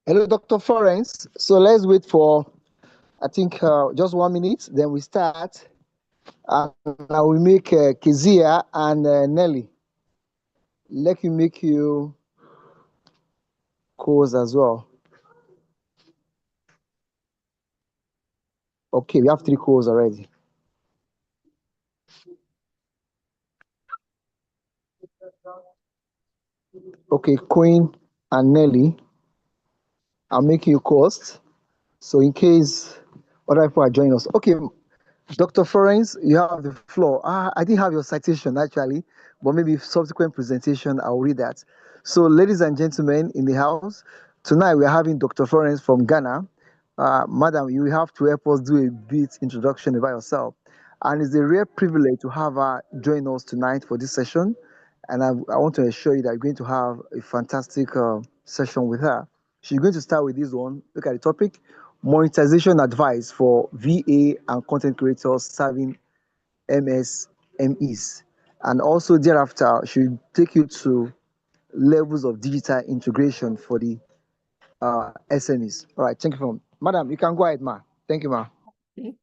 Hello, Dr. Florence. So let's wait for, I think, just 1 minute, then we start. And I will make Kezia and Nelly. Let me make you calls as well. Okay, we have 3 calls already. Okay, Queen and Nelly, I'll make you calls. So in case other people are joining us. Okay, Dr. Florence, you have the floor. I didn't have your citation actually, but maybe subsequent presentation, I'll read that. So ladies and gentlemen in the house, tonight we're having Dr. Florence from Ghana. Madam, you have to help us do a bit introduction about yourself. And it's a rare privilege to have her join us tonight for this session. And I want to assure you that you're going to have a fantastic session with her. She's going to start with this one. Look at the topic: monetization advice for VA and content creators serving MSMEs. And also thereafter, she'll take you to levels of digital integration for the SMEs. All right, thank you, Madam. You can go ahead, ma. Thank you, ma. Okay.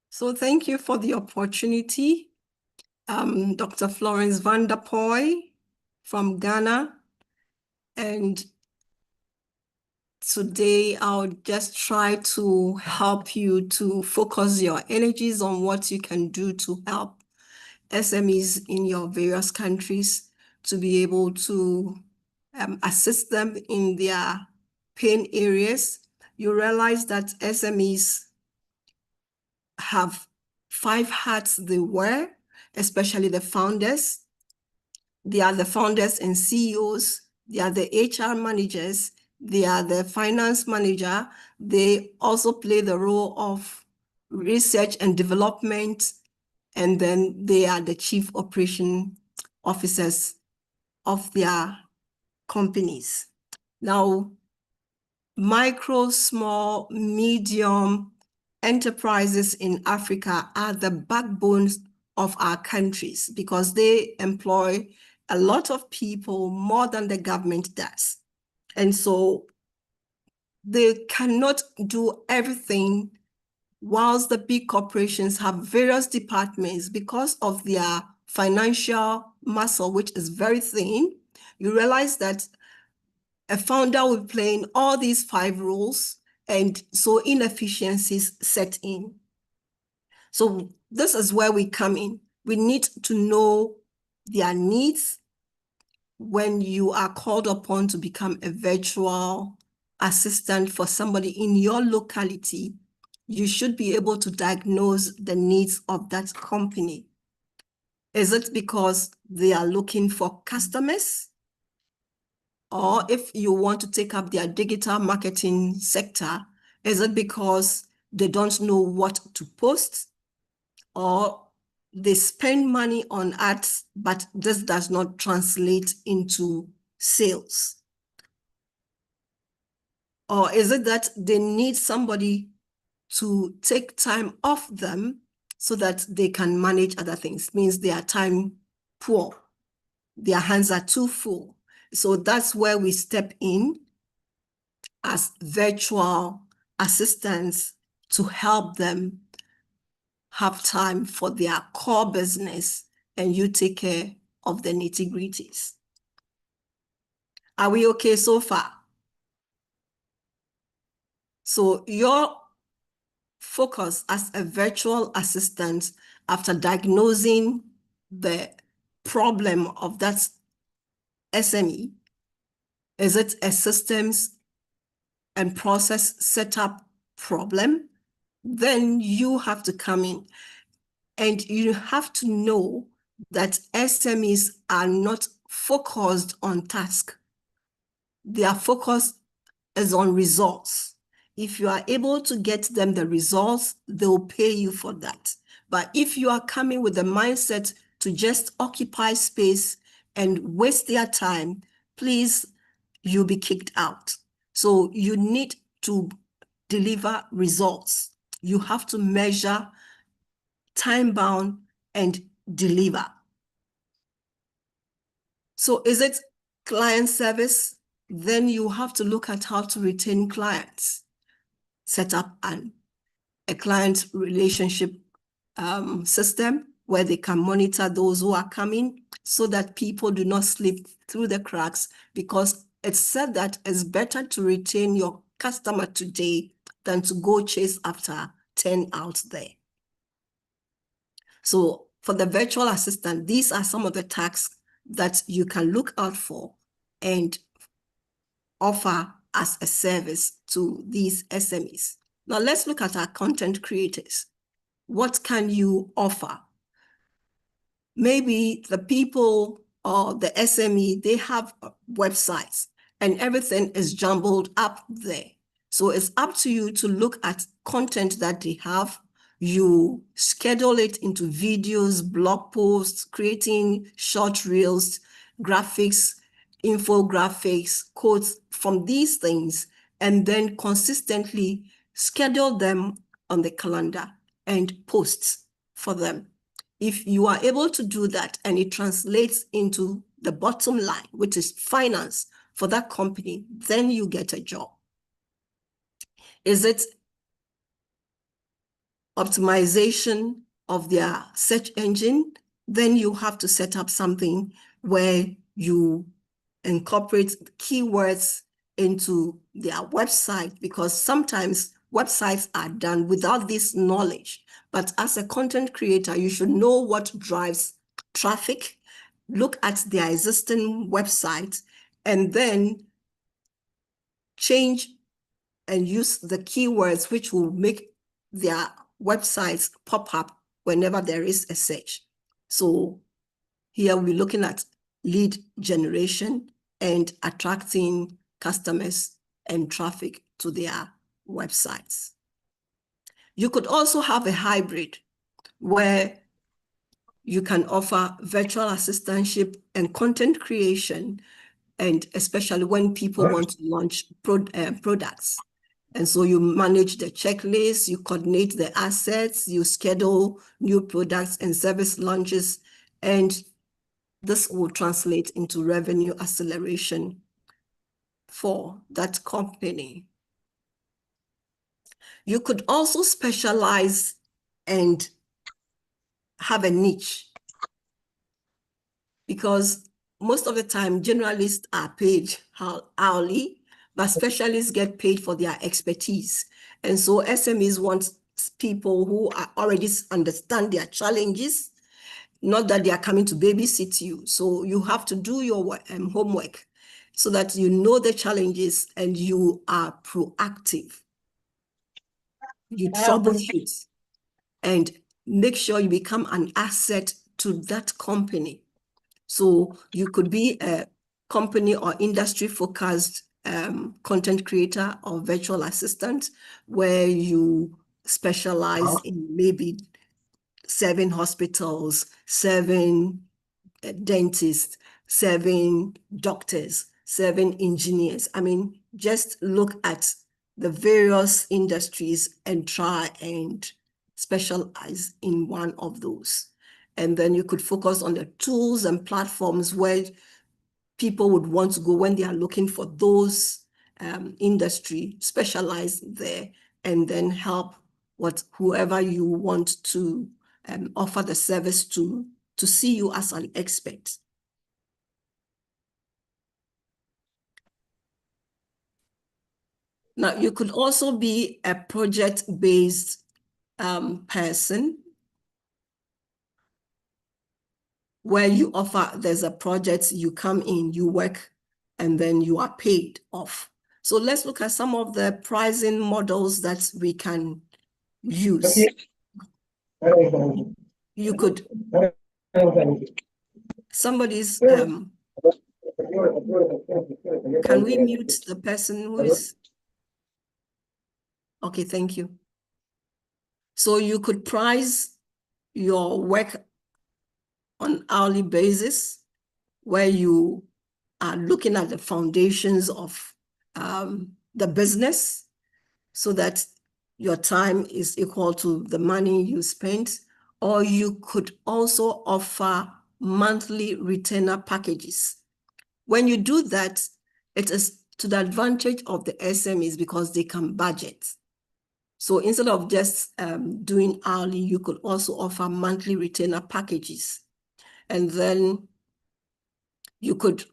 So thank you for the opportunity. Dr. Florence Vanderpuye from Ghana. And today I'll just try to help you to focus your energies on what you can do to help SMEs in your various countries to be able to assist them in their pain areas. You realize that SMEs have 5 hats they wear, especially the founders. They are the founders and CEOs. They are the HR managers. They are the finance manager. They also play the role of research and development. And then they are the chief operation officers of their companies. Now, micro, small, medium enterprises in Africa are the backbones of our countries because they employ a lot of people more than the government does. And so they cannot do everything whilst the big corporations have various departments because of their financial muscle, which is very thin. You realize that a founder will be playing all these 5 roles, and so inefficiencies set in. So this is where we come in. We need to know their needs. When you are called upon to become a virtual assistant for somebody in your locality, you should be able to diagnose the needs of that company. Is it because they are looking for customers? Or if you want to take up their digital marketing sector, is it because they don't know what to post? Or they spend money on ads, but this does not translate into sales? Or is it that they need somebody to take time off them so that they can manage other things? It means they are time poor. Their hands are too full. So that's where we step in as virtual assistants to help them have time for their core business, and you take care of the nitty-gritties. Are we okay so far? So your focus as a virtual assistant after diagnosing the problem of that SME, is it a systems and process setup problem? Then you have to come in and you have to know that SMEs are not focused on task. Their focus is on results. If you are able to get them the results, they'll pay you for that. But if you are coming with the mindset to just occupy space and waste their time, please, you'll be kicked out. So you need to deliver results. You have to measure, time-bound, and deliver. So is it client service? then you have to look at how to retain clients, set up a client relationship system where they can monitor those who are coming so that people do not slip through the cracks, because it's said that it's better to retain your customer today than to go chase after 10 out there. So for the virtual assistant, these are some of the tasks that you can look out for and offer as a service to these SMEs. Now let's look at our content creators. What can you offer? Maybe the people or the SME, they have websites and everything is jumbled up there. So it's up to you to look at content that they have. You schedule it into videos, blog posts, creating short reels, graphics, infographics, quotes from these things, and then consistently schedule them on the calendar and posts for them. If you are able to do that and it translates into the bottom line, which is finance for that company, then you get a job. Is it optimization of their search engine? Then you have to set up something where you incorporate keywords into their website, because sometimes websites are done without this knowledge. But as a content creator, you should know what drives traffic, look at their existing website, and then change and use the keywords which will make their websites pop up whenever there is a search. So here we're looking at lead generation and attracting customers and traffic to their websites. You could also have a hybrid where you can offer virtual assistantship and content creation, and especially when people want to launch products. And so you manage the checklist, you coordinate the assets, you schedule new products and service launches, and this will translate into revenue acceleration for that company. You could also specialize and have a niche, because most of the time generalists are paid hourly, but specialists get paid for their expertise. And so SMEs want people who are already understand their challenges, not that they are coming to babysit you. So you have to do your homework so that you know the challenges and you are proactive. You troubleshoot and make sure you become an asset to that company. So you could be a company or industry focused content creator or virtual assistant, where you specialize in maybe serving hospitals, serving dentists, serving doctors, serving engineers. I mean, just look at the various industries and try and specialize in one of those. And then you could focus on the tools and platforms where people would want to go when they are looking for those industry, specialize there, and then help whoever you want to offer the service to see you as an expert. Now, you could also be a project-based person, where you offer, there's a project, you come in, you work, and then you are paid off. So let's look at some of the pricing models that we can use. You could, somebody's, can we mute the person who is? Okay, thank you. So you could price your work on hourly basis, where you are looking at the foundations of the business, so that your time is equal to the money you spent. Or you could also offer monthly retainer packages. When you do that, It is to the advantage of the SMEs because they can budget. So instead of just doing hourly, you could also offer monthly retainer packages. And then you could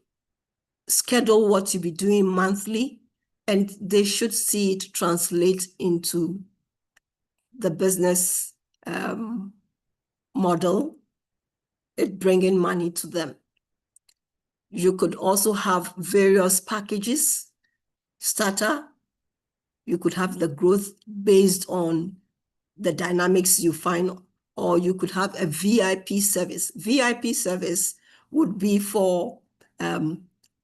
schedule what you'll be doing monthly, and they should see it translate into the business model, it bringing money to them. You could also have various packages, starter. You could have the growth based on the dynamics you find, or you could have a VIP service. VIP service would be for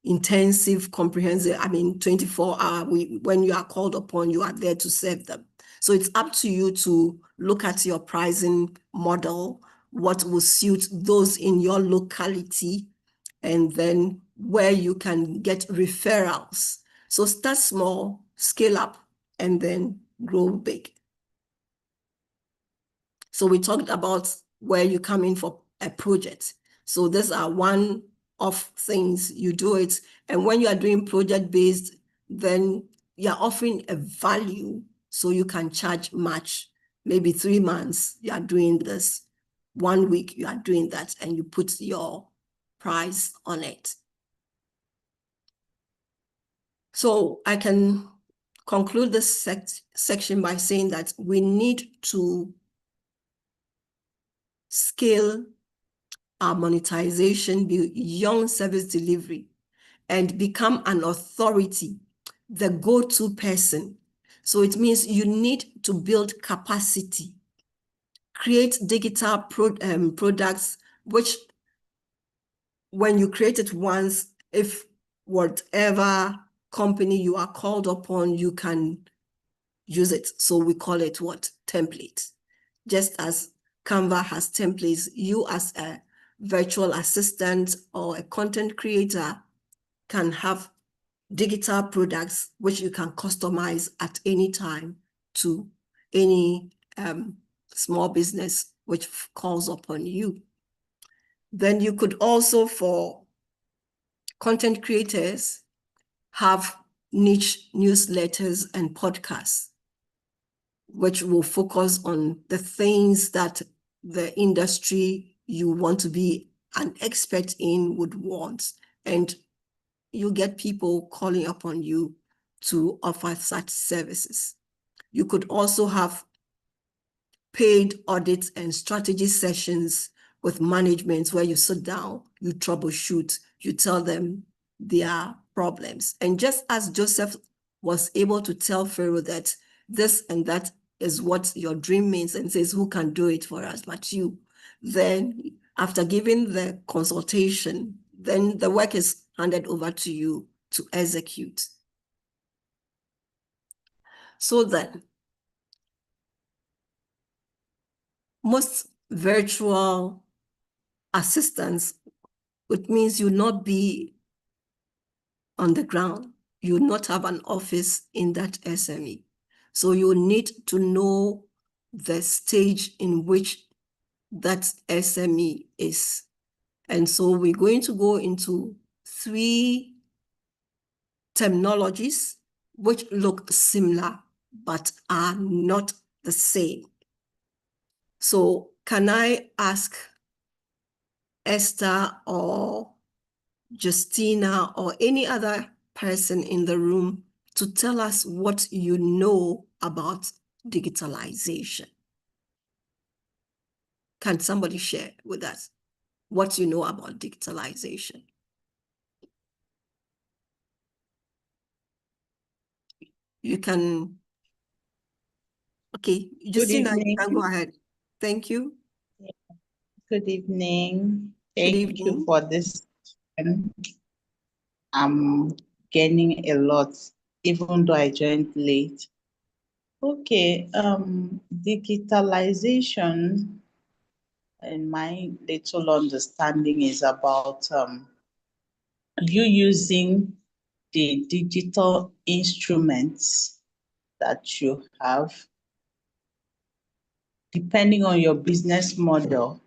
intensive, comprehensive, 24-hour, when you are called upon, you are there to serve them. So it's up to you to look at your pricing model, what will suit those in your locality, and then where you can get referrals. So start small, scale up, and then grow big. So we talked about where you come in for a project. So these are one of things you do it. And when you are doing project-based, then you're offering a value so you can charge much. Maybe 3 months, you are doing this. 1 week, you are doing that, and you put your price on it. So I can conclude this section by saying that we need to scale our monetization beyond service delivery and become an authority, the go-to person. So it means you need to build capacity, create digital products, which when you create it once, if whatever company you are called upon, you can use it. So we call it what? Template. Just as Canva has templates, you as a virtual assistant or a content creator can have digital products which you can customize at any time to any small business which calls upon you. Then you could also, for content creators, have niche newsletters and podcasts, which will focus on the things that the industry you want to be an expert in would want. And you get people calling upon you to offer such services. You could also have paid audits and strategy sessions with management where you sit down, you troubleshoot, you tell them their problems. And just as Joseph was able to tell Pharaoh that this and that is what your dream means, and says, who can do it for us but you? Then after giving the consultation, then the work is handed over to you to execute. So then, most virtual assistants, it means you'll not be on the ground. You'll not have an office in that SME. So you need to know the stage in which that SME is. And so we're going to go into 3 terminologies which look similar but are not the same. So can I ask Esther or Justina or any other person in the room to tell us what you know about digitalization? Can somebody share with us what you know about digitalization? You can, okay, Justina, you can go ahead. Thank you. Good evening. Good Thank evening. you for this. I'm gaining a lot, even though I joined late. Okay, digitalization, in my little understanding, is about you using the digital instruments that you have, depending on your business model,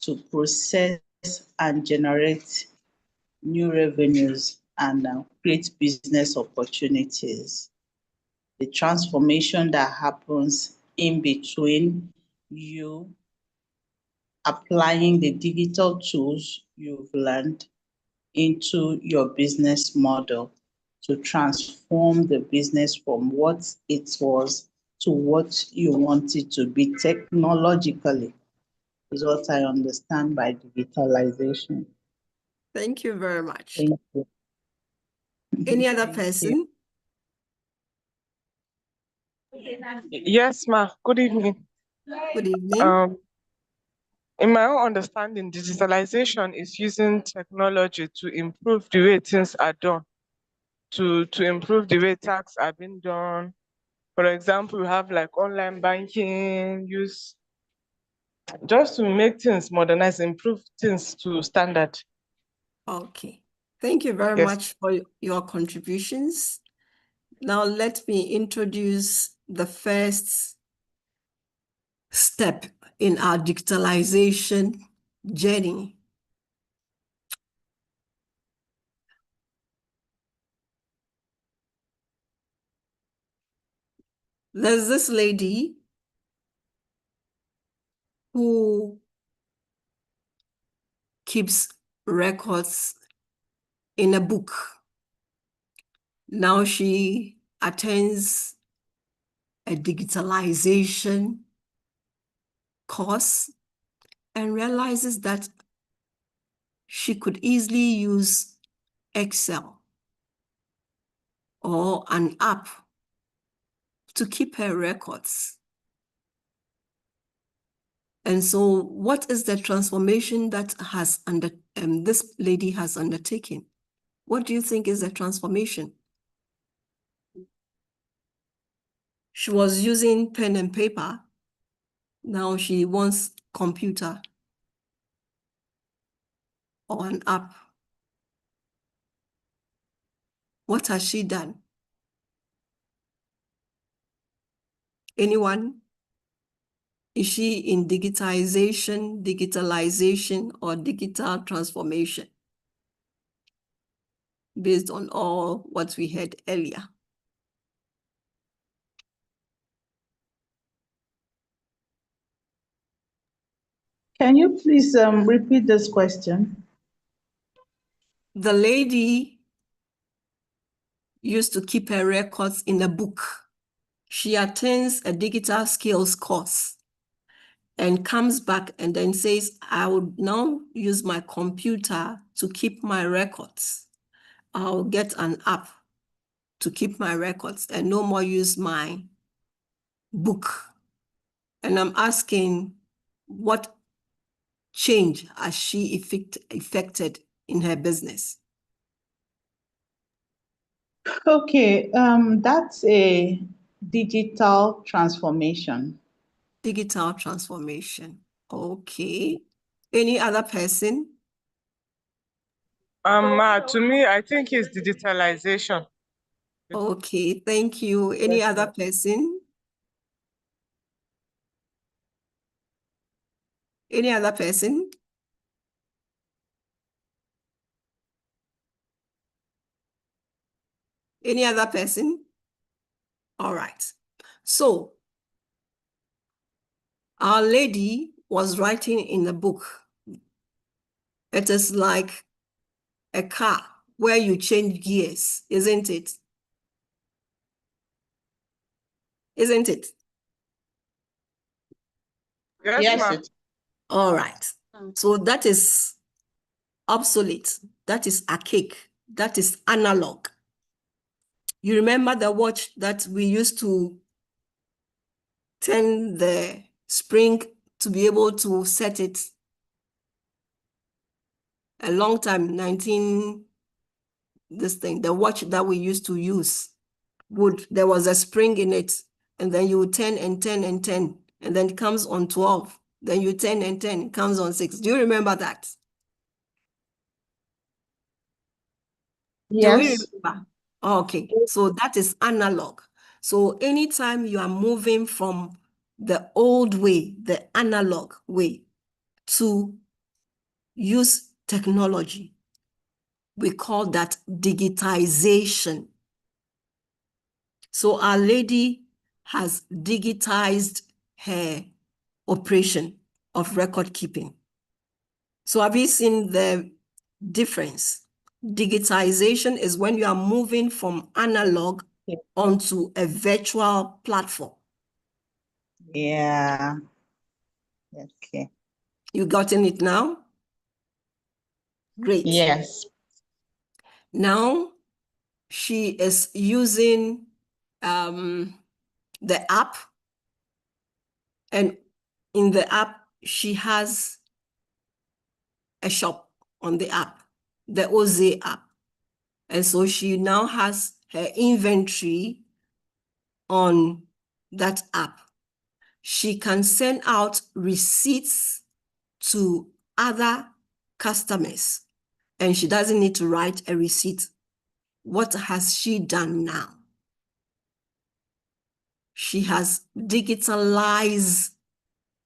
to process and generate new revenues. and create business opportunities. The transformation that happens in between you applying the digital tools you've learned into your business model to transform the business from what it was to what you want it to be technologically, is what I understand by digitalization. Thank you very much. Thank you. Any other Thank person? Yes, ma. Good evening. Good evening. In my own understanding, digitalization is using technology to improve the way things are done, to improve the way tasks are being done. For example, we have like online banking, use just to make things modernize, improve things to standard. Okay. Thank you very Yes. much for your contributions. Now let me introduce the first step in our digitalization journey. There's this lady who keeps records in a book. Now she attends a digitalization course and realizes that she could easily use Excel or an app to keep her records. And so what is the transformation that this lady has undertaken? What do you think is the transformation? She was using pen and paper. Now she wants computer or an app. What has she done? Anyone? Is she in digitalization, or digital transformation? Based on all what we heard earlier. Can you please repeat this question? The lady used to keep her records in a book. She attends a digital skills course and comes back and then says, I would now use my computer to keep my records. I'll get an app to keep my records and no more use my book. And I'm asking, what change has she effected in her business? Okay, that's a digital transformation. Digital transformation. Okay. Any other person? To me, I think it's digitalization. Okay, thank you. Any Yes, other ma'am. person? Any other person? Any other person? All right. So, our lady was writing in the book. It is like a car where you change gears, isn't it? Isn't it? Yes, ma'am. All right. So that is obsolete. That is archaic. That is analog. You remember the watch that we used to turn the spring to be able to set it a long time, the watch that we used to use, there was a spring in it, and then you turn and turn and turn, and then it comes on 12. Then you turn and turn, it comes on 6. Do you remember that? Do we Yes. remember? Okay, so that is analog. So anytime you are moving from the old way, the analog way, to use technology, We call that digitization. So Our Lady has digitized her operation of record keeping. So have you seen the difference? Digitization is when you are moving from analog onto a virtual platform. Yeah. Okay. You gotten it now? Great. Yes. Now she is using the app, and in the app, she has a shop on the app, the OZ app. And so she now has her inventory on that app. She can send out receipts to other customers, and she doesn't need to write a receipt. What has she done now? She has digitalized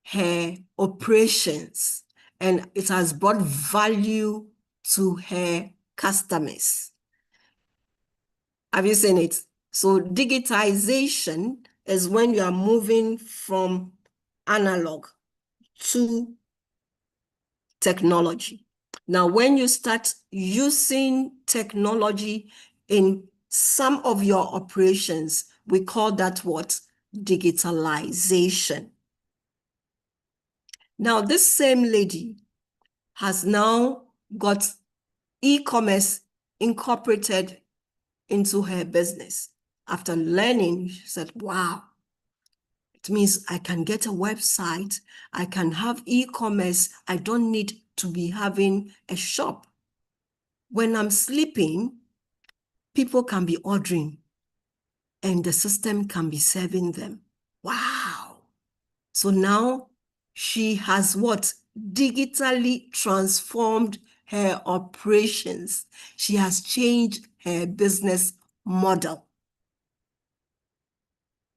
her operations, and it has brought value to her customers. Have you seen it? So digitization is when you are moving from analog to technology. Now, when you start using technology in some of your operations, we call that what? Digitalization. Now, this same lady has now got e-commerce incorporated into her business. After learning, she said, wow, it means I can get a website, I can have e-commerce, I don't need to be having a shop. When I'm sleeping, people can be ordering and the system can be serving them. Wow. So now she has what? Digitally transformed her operations. She has changed her business model.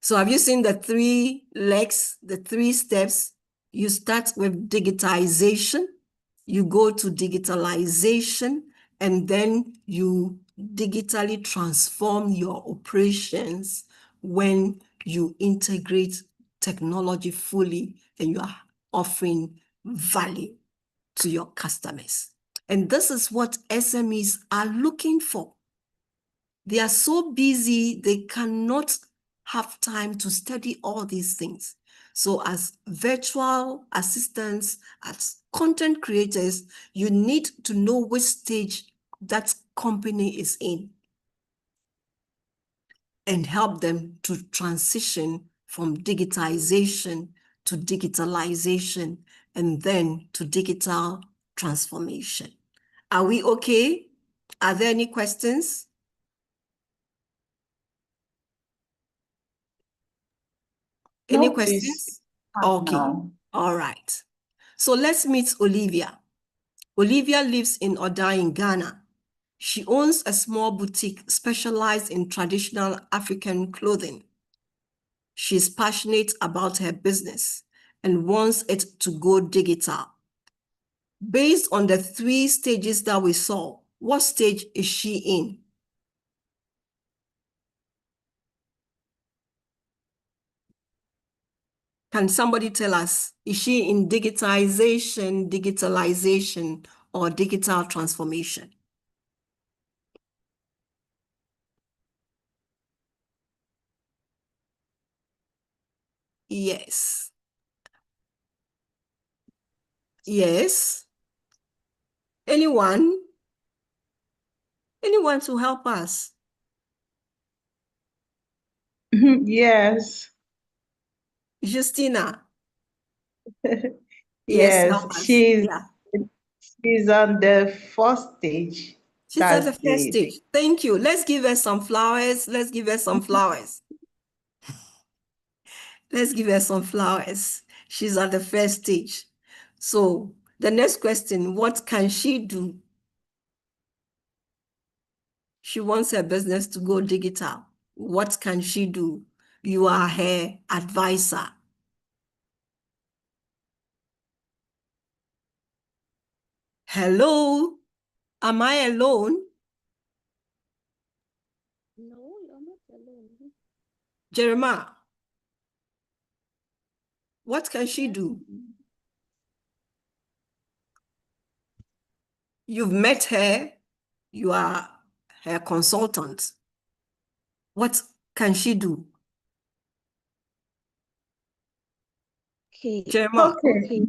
So have you seen the 3 legs, the 3 steps? You start with digitization, you go to digitalization, and then you digitally transform your operations when you integrate technology fully and you are offering value to your customers. And this is what SMEs are looking for. They are so busy, they cannot have time to study all these things. So as virtual assistants, as content creators, you need to know which stage that company is in and help them to transition from digitization to digitalization and then to digital transformation. Are we okay? Are there any questions? Any No, please. questions? Okay, No. all right. So let's meet Olivia. Olivia lives in Oda in Ghana. She owns a small boutique specialized in traditional African clothing. She's passionate about her business and wants it to go digital. Based on the 3 stages that we saw, what stage is she in? Can somebody tell us, is she in digitization, digitalization, or digital transformation? Yes. Yes. Anyone? Anyone to help us? Yes. Justina? Yes, Yes, help us. she's Yeah. on the 4th stage. She's at That's the first stage. Thank you. Let's give her some flowers. Let's give her some flowers. Let's give her some flowers. She's at the first stage. So the next question, what can she do? She wants her business to go digital. What can she do? You are her advisor. Hello? Am I alone? No, you're not alone. Jeremiah, what can she do? You've met her, you are her consultant. What can she do? Okay. Jeremiah, Okay.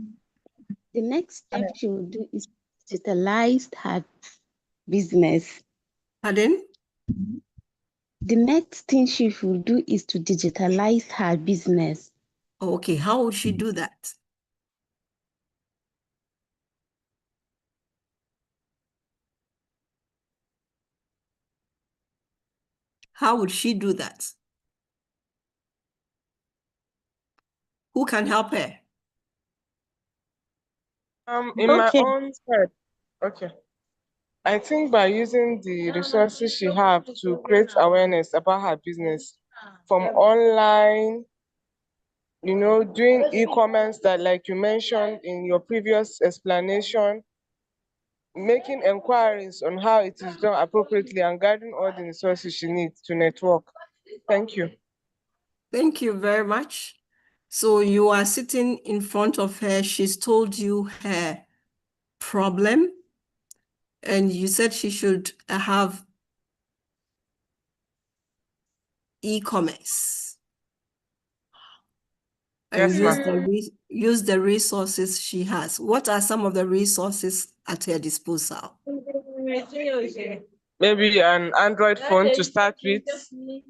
The next step she will do is digitalize her business. pardon? The next thing she should do is to digitalize her business. Okay, how would she do that? How would she do that? Who can help her? In my Okay. own side, okay. I think by using the resources she have to create awareness about her business from online, doing e-commerce that like you mentioned in your previous explanation, making inquiries on how it is done appropriately and gathering all the resources she needs to network. Thank you. Thank you very much. So you are sitting in front of her. She's told you her problem, and you said she should have e-commerce and Yes, ma'am. use the resources she has. What are some of the resources at her disposal? Maybe an Android phone to start with.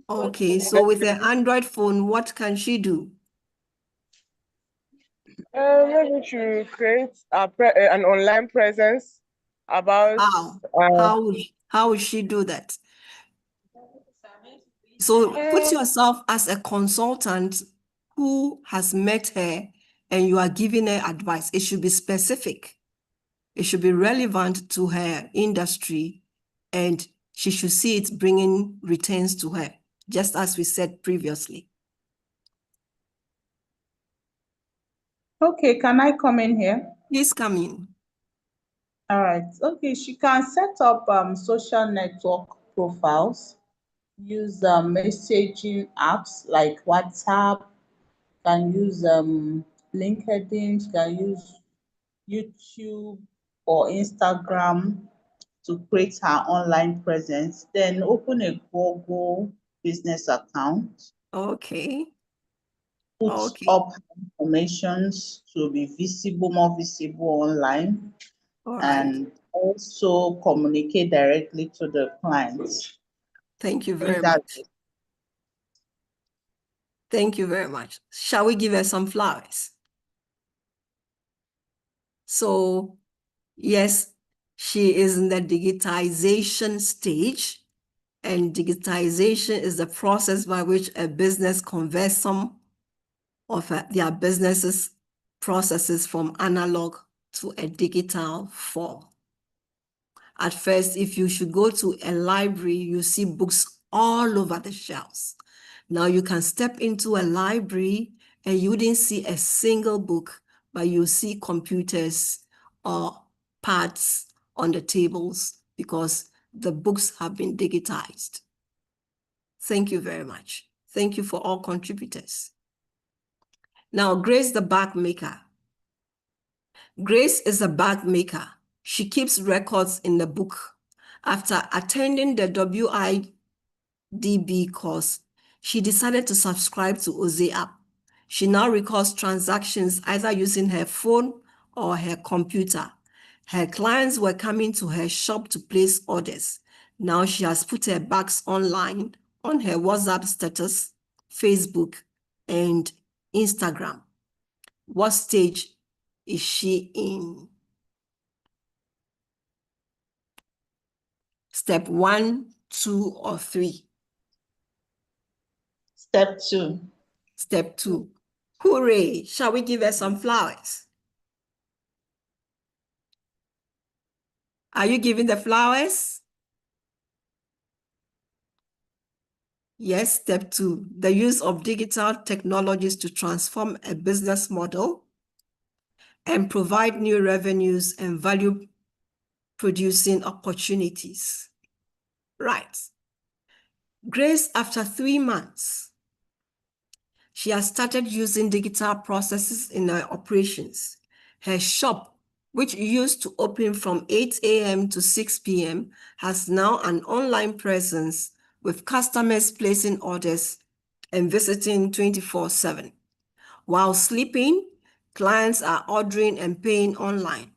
Okay, so with an Android phone, what can she do? Maybe to create an online presence about How would she do that? So put yourself as a consultant who has met her and you are giving her advice. It should be specific. It should be relevant to her industry, and she should see it bringing returns to her, just as we said previously. Okay, can I come in here? Please come in. All right. Okay, she can set up social network profiles, use messaging apps like WhatsApp, can use LinkedIn, she can use YouTube or Instagram to create her online presence. Then open a Google business account, Okay. put Okay. up information to be more visible online, All right. and also communicate directly to the clients. Thank you I think very that's much. Thank you very much. Shall we give her some flowers? So, yes, she is in the digitization stage, and digitization is the process by which a business converts some of their businesses processes from analog to a digital form. At first, if you should go to a library, you see books all over the shelves. Now you can step into a library and you wouldn't see a single book, but you see computers or pads on the tables because the books have been digitized. Thank you very much. Thank you for all contributors. Now, Grace the bag maker. Grace is a bag maker. She keeps records in the book. After attending the WIDB course, she decided to subscribe to Oze app. She now records transactions either using her phone or her computer. Her clients were coming to her shop to place orders. Now she has put her bags online on her WhatsApp status, Facebook, and Instagram. What stage is she in? Step 1, 2, or 3? step 2. Step 2. Hooray! Shall we give her some flowers? Are you giving the flowers? Yes, step 2. The use of digital technologies to transform a business model and provide new revenues and value-producing opportunities. Right. Grace, after 3 months, she has started using digital processes in her operations. Her shop, which used to open from 8 a.m. to 6 p.m., has now an online presence with customers placing orders and visiting 24/7. While sleeping, clients are ordering and paying online.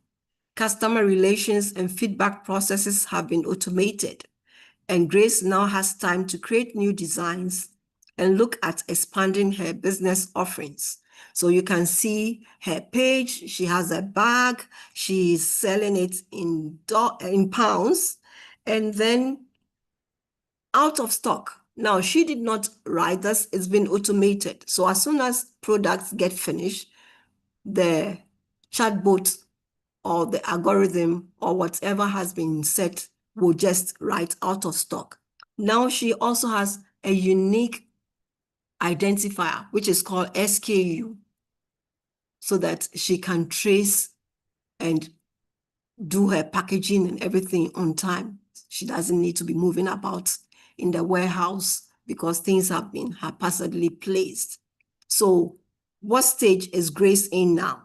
Customer relations and feedback processes have been automated, and Grace now has time to create new designs and look at expanding her business offerings. So you can see her page. She has a bag. She's selling it in pounds, and then out of stock. Now, she did not write this. It's been automated. So as soon as products get finished, the chatbot or the algorithm or whatever has been set will just write out of stock. Now she also has a unique identifier, which is called SKU, so that she can trace and do her packaging and everything on time. She doesn't need to be moving about in the warehouse because things have been haphazardly placed. So what stage is Grace in now?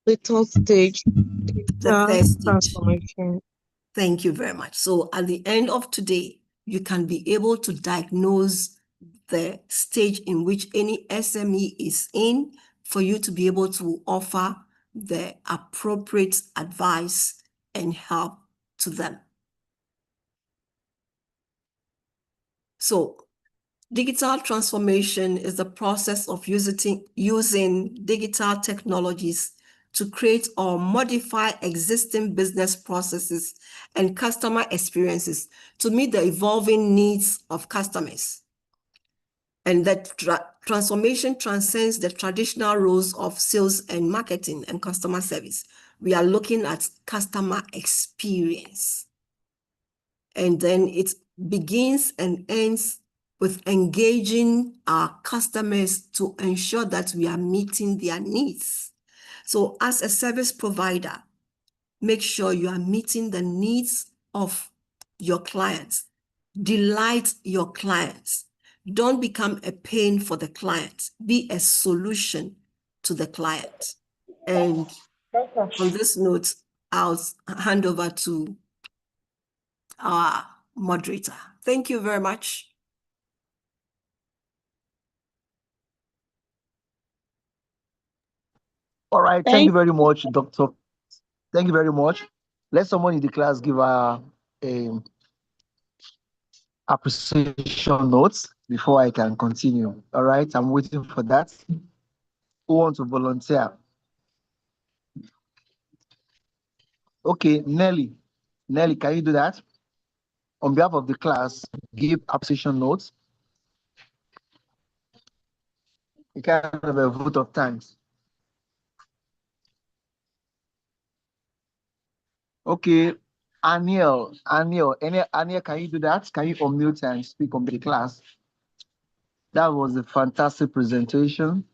The third stage, The digital third stage. transformation. Thank you very much. So at the end of today, you can be able to diagnose the stage in which any SME is in for you to be able to offer the appropriate advice and help to them. So digital transformation is the process of using digital technologies to create or modify existing business processes and customer experiences to meet the evolving needs of customers. And that transformation transcends the traditional roles of sales and marketing and customer service. We are looking at customer experience. And then it begins and ends with engaging our customers to ensure that we are meeting their needs. So as a service provider, make sure you are meeting the needs of your clients. Delight your clients. Don't become a pain for the client. Be a solution to the client. And on this note, I'll hand over to our moderator. Thank you very much. All right. Thank you very much, Doctor. Thank you very much. Let someone in the class give a appreciation notes before I can continue. All right. I'm waiting for that. Who wants to volunteer? Okay, Nelly. Nelly, can you do that? On behalf of the class, give appreciation notes. You can have a vote of thanks. Okay, Aniel, Aniel, can you do that? Can you unmute and speak on the class? That was a fantastic presentation.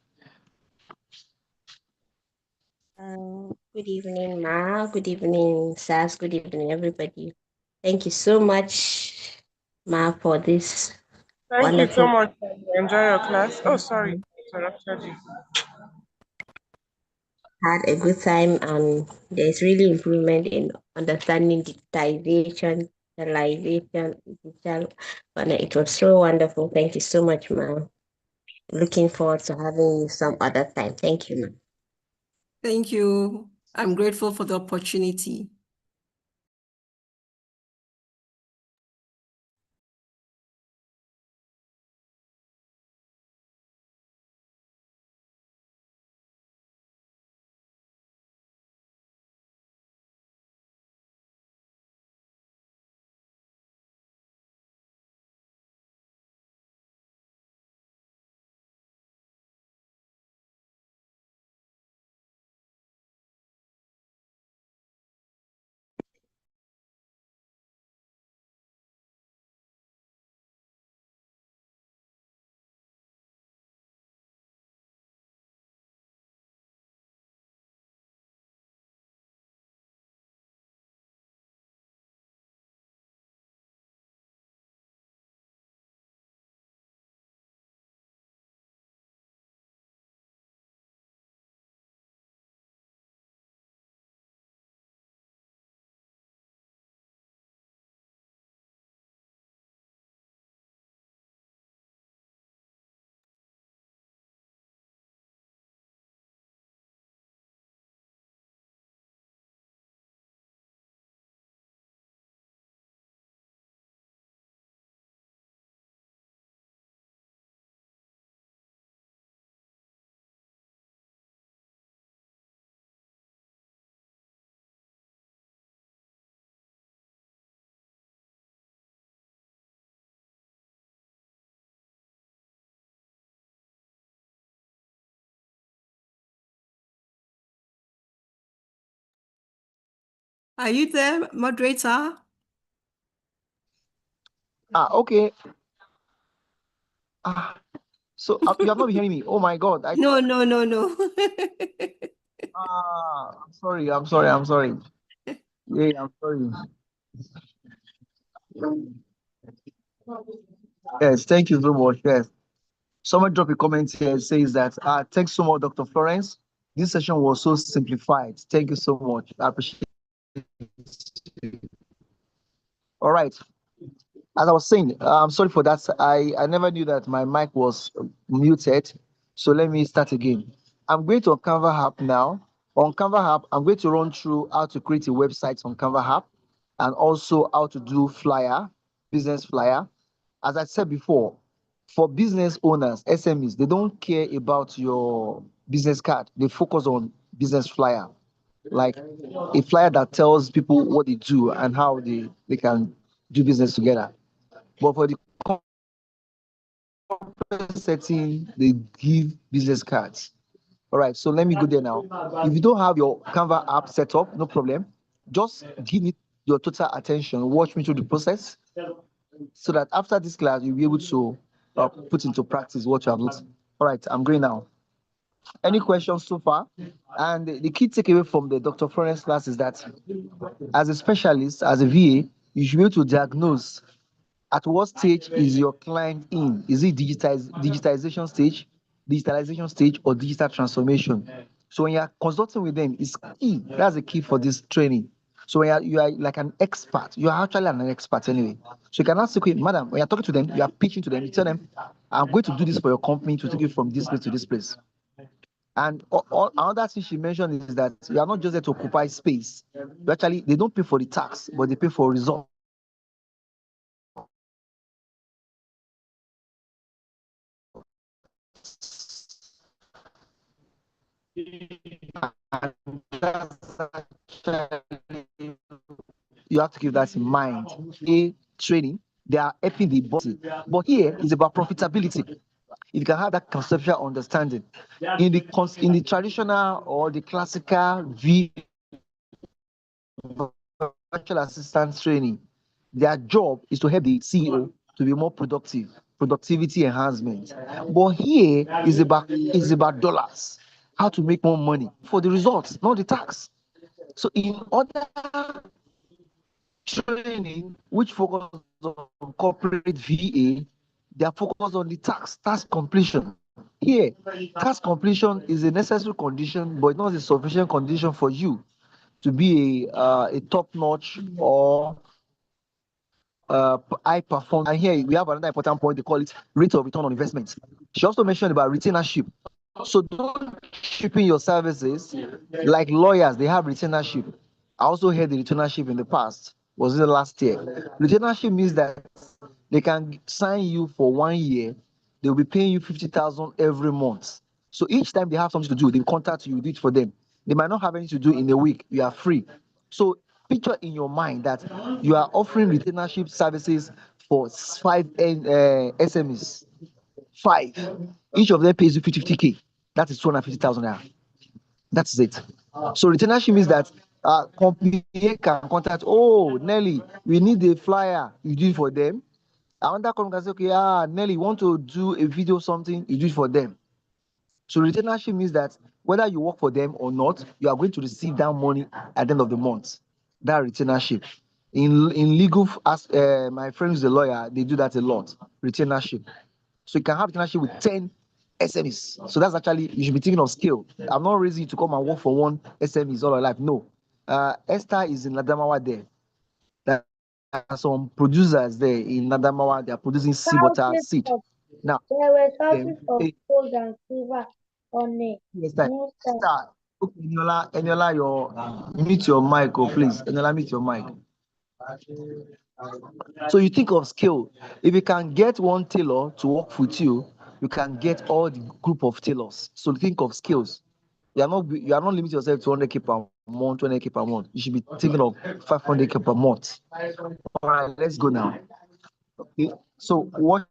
Good evening, Ma. Good evening, Sas. Good evening, everybody. Thank you so much, Ma, for this Thank you so wonderful. much. Enjoy your class. Oh, sorry, interrupted you. Had a good time, and there's really improvement in understanding digitization, digital. And it was so wonderful. Thank you so much, Ma. Looking forward to having you some other time. Thank you, Ma. Thank you. I'm grateful for the opportunity. Are you there, moderator? Okay. So you have not been hearing me. Oh my God. No. I'm sorry. I'm sorry. Yeah, I'm sorry. Yes, thank you so much. Yes. Someone drop a comment here, says that thanks so much, Dr. Florence. This session was so simplified. Thank you so much. I appreciate it. All right. As I was saying, I'm sorry for that. I never knew that my mic was muted. So let me start again. I'm going to Canva app now. On Canva app, I'm going to run through how to create a website on Canva app and also how to do flyer, business flyer. As I said before, for business owners, SMEs, they don't care about your business card. They focus on business flyer, like a flyer that tells people what they do and how they can do business together. But for the corporate setting, they give business cards. All right, so let me go there now. If you don't have your Canva app set up, no problem. Just give it your total attention. Watch me through the process so that after this class, you'll be able to put into practice what you have learned. All right, I'm going now. Any questions so far? And the key takeaway from the Dr. Florence class is that as a specialist, as a VA, you should be able to diagnose at what stage is your client in? Is it digitization stage, or digital transformation? So when you're consulting with them, it's key. That's the key for this training. So when you are like an expert, you are actually an expert anyway. So you can ask, okay, madam, when you're talking to them, you are pitching to them, you tell them, I'm going to do this for your company to take you from this place to this place. And another thing she mentioned is that you are not just there to occupy space. Actually, they don't pay for the tax, but they pay for results. You have to keep that in mind. A training, they are helping the boss, but here is about profitability. If you can have that conceptual understanding in the traditional or the classical virtual assistant training, their job is to help the CEO to be more productive, productivity enhancement. But here is about dollars, how to make more money for the results, not the tax. So in other training which focuses on corporate VA, they are focused on the tax completion. Here, tax completion is a necessary condition, but not a sufficient condition for you to be a top-notch or high perform. And here we have another important point. They call it rate of return on investment. She also mentioned about retainership. So don't shipping your services like lawyers. They have retainership. I also heard the retainership in the past. Was it the last year? Retainership means that they can sign you for 1 year. They'll be paying you 50,000 every month. So each time they have something to do, they contact you, do it for them. They might not have anything to do in a week. You are free. So picture in your mind that you are offering retainership services for 5 SMEs. 5. Each of them pays you 50K. That is 250,000 naira. That's it. So retainership means that company A can contact, oh, Nelly, we need a flyer. You do it for them. Another company can say, okay, Nelly, you want to do a video something, you do it for them. So retainership means that whether you work for them or not, you are going to receive that money at the end of the month. That retainership. In legal, as my friend is a lawyer, they do that a lot. Retainership. So you can have retainership with 10 SMEs. So that's actually, you should be thinking of scale. I'm not raising you to come and work for one SMEs all your life. No. Esther is in Adamawa there. There are some producers there in Adamawa. They are producing sea butter seed. Now, there were thousands of gold and silver on it. Esther, okay, Eniola, mute your mic, please. Eniola, mute your mic. So you think of scale. If you can get one tailor to work with you, you can get all the group of tailors. So think of skills. You are not limiting yourself to 100K per month, 20K per month. You should be thinking of 500K per month. All right, let's go now. Okay. So what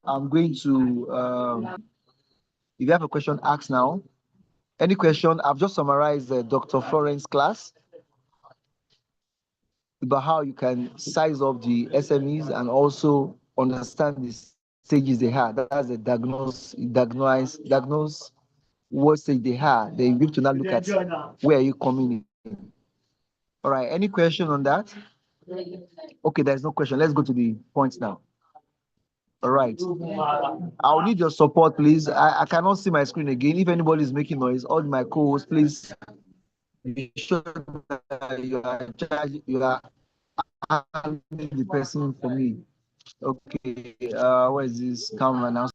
I'm going to if you have a question, ask now. Any question? I've just summarized Dr. Florence class about how you can size up the SMEs and also understand the stages they have. That's the diagnose what stage they have. Then you have to now look at where are you coming in. All right, any question on that? Okay, there's no question. Let's go to the points now. All right. I'll need your support, please. I cannot see my screen again. If anybody is making noise, all my co-hosts, please be sure that you are handling the person for me. Okay. Where is this camera now?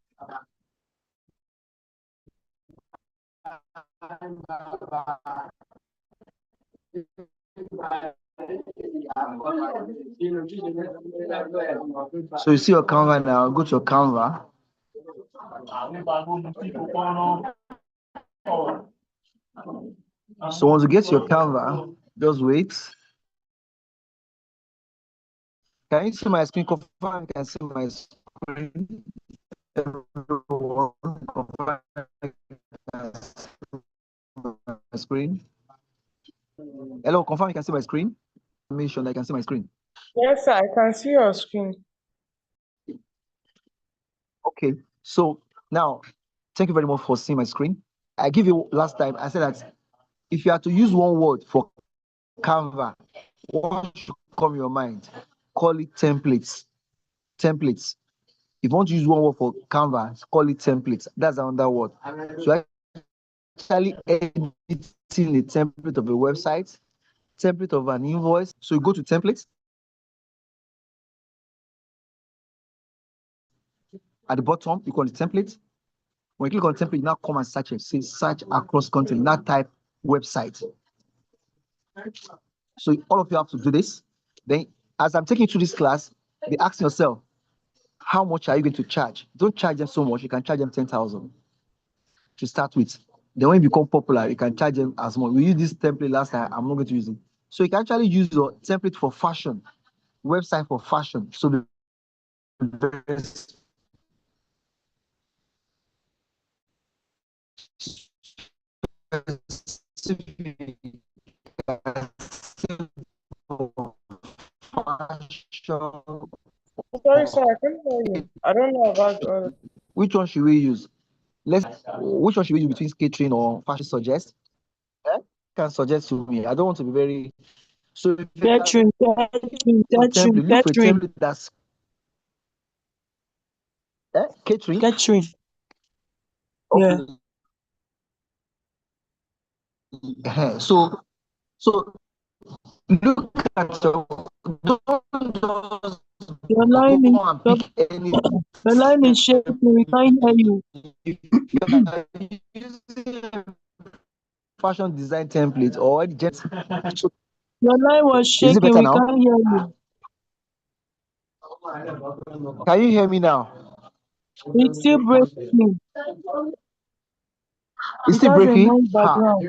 So you see your Canva now. Go to your Canva. So once you get your Canva, just wait. Can you see my screen? Confirm you can see my screen. Everyone, confirm you can see my screen. Hello, confirm you can see my screen. Make sure that I can see my screen. Yes, sir, I can see your screen. Okay, so now, thank you very much for seeing my screen. I give you last time, I said that if you have to use one word for Canva, what should come your mind? Call it templates. Templates. If you want to use one word for Canva, call it templates. That's another word. So actually editing a template of a website, template of an invoice. So you go to templates. At the bottom, you call it template. When you click on template, you now come and search it. Say search across content. Now type website. So all of you have to do this. Then, as I'm taking you through this class, be asking yourself, how much are you going to charge? Don't charge them so much. You can charge them 10,000 to start with. Then when you become popular, you can charge them as much. We used this template last time. I'm not going to use it. So you can actually use your template for fashion, website for fashion. So the Sorry, sir, I can't hear you. I don't know about all. Which one should we use? Which one should we use between catering or fashion suggest? Can suggest to me. I don't want to be very. So if Catering, template, look for a template that's catering. catering. Okay. Yeah. So look at your. Don't just Your line go is and pick any. the line is shaking. We can't hear you. If you are using fashion design template or just. Your line was Is it shaking. better We now? can't hear you. Can you hear me now? It's still breaking. It's It still has a breaking. noise background.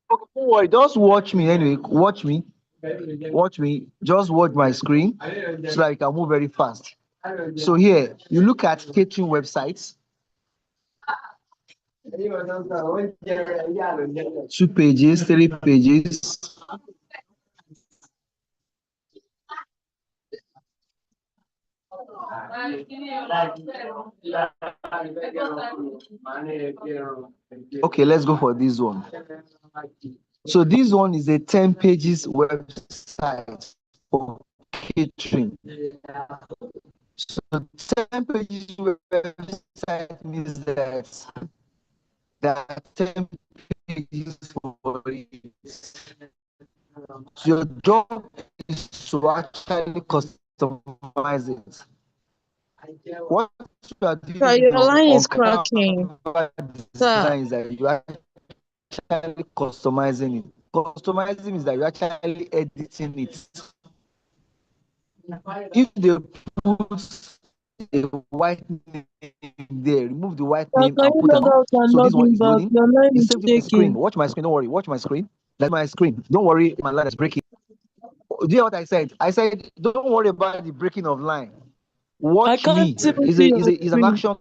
Okay, don't worry, just watch me anyway. Watch me. Just watch my screen so that you can move very fast. So here, you look at catering websites. 2 pages, 3 pages. Okay, let's go for this one. So this one is a 10 pages website for catering. So 10 pages website means that there are 10 pages for it. So your job is to actually customize it. What you are doing Sir, your line on is cracking. Canva Sir, design is that you are actually customizing it. Customizing is that you're actually editing it. If they put a white name there, remove the white Sir, name can and you put log an. out and So log this one in is back? loading. Your line The is same thing for screen. shaking. Watch my screen. Don't worry. Watch my screen. That's my screen. Don't worry. My line is breaking. Do you hear what I said? I said, don't worry about the breaking of line. I Watch can't me. even see your Is an screen. action.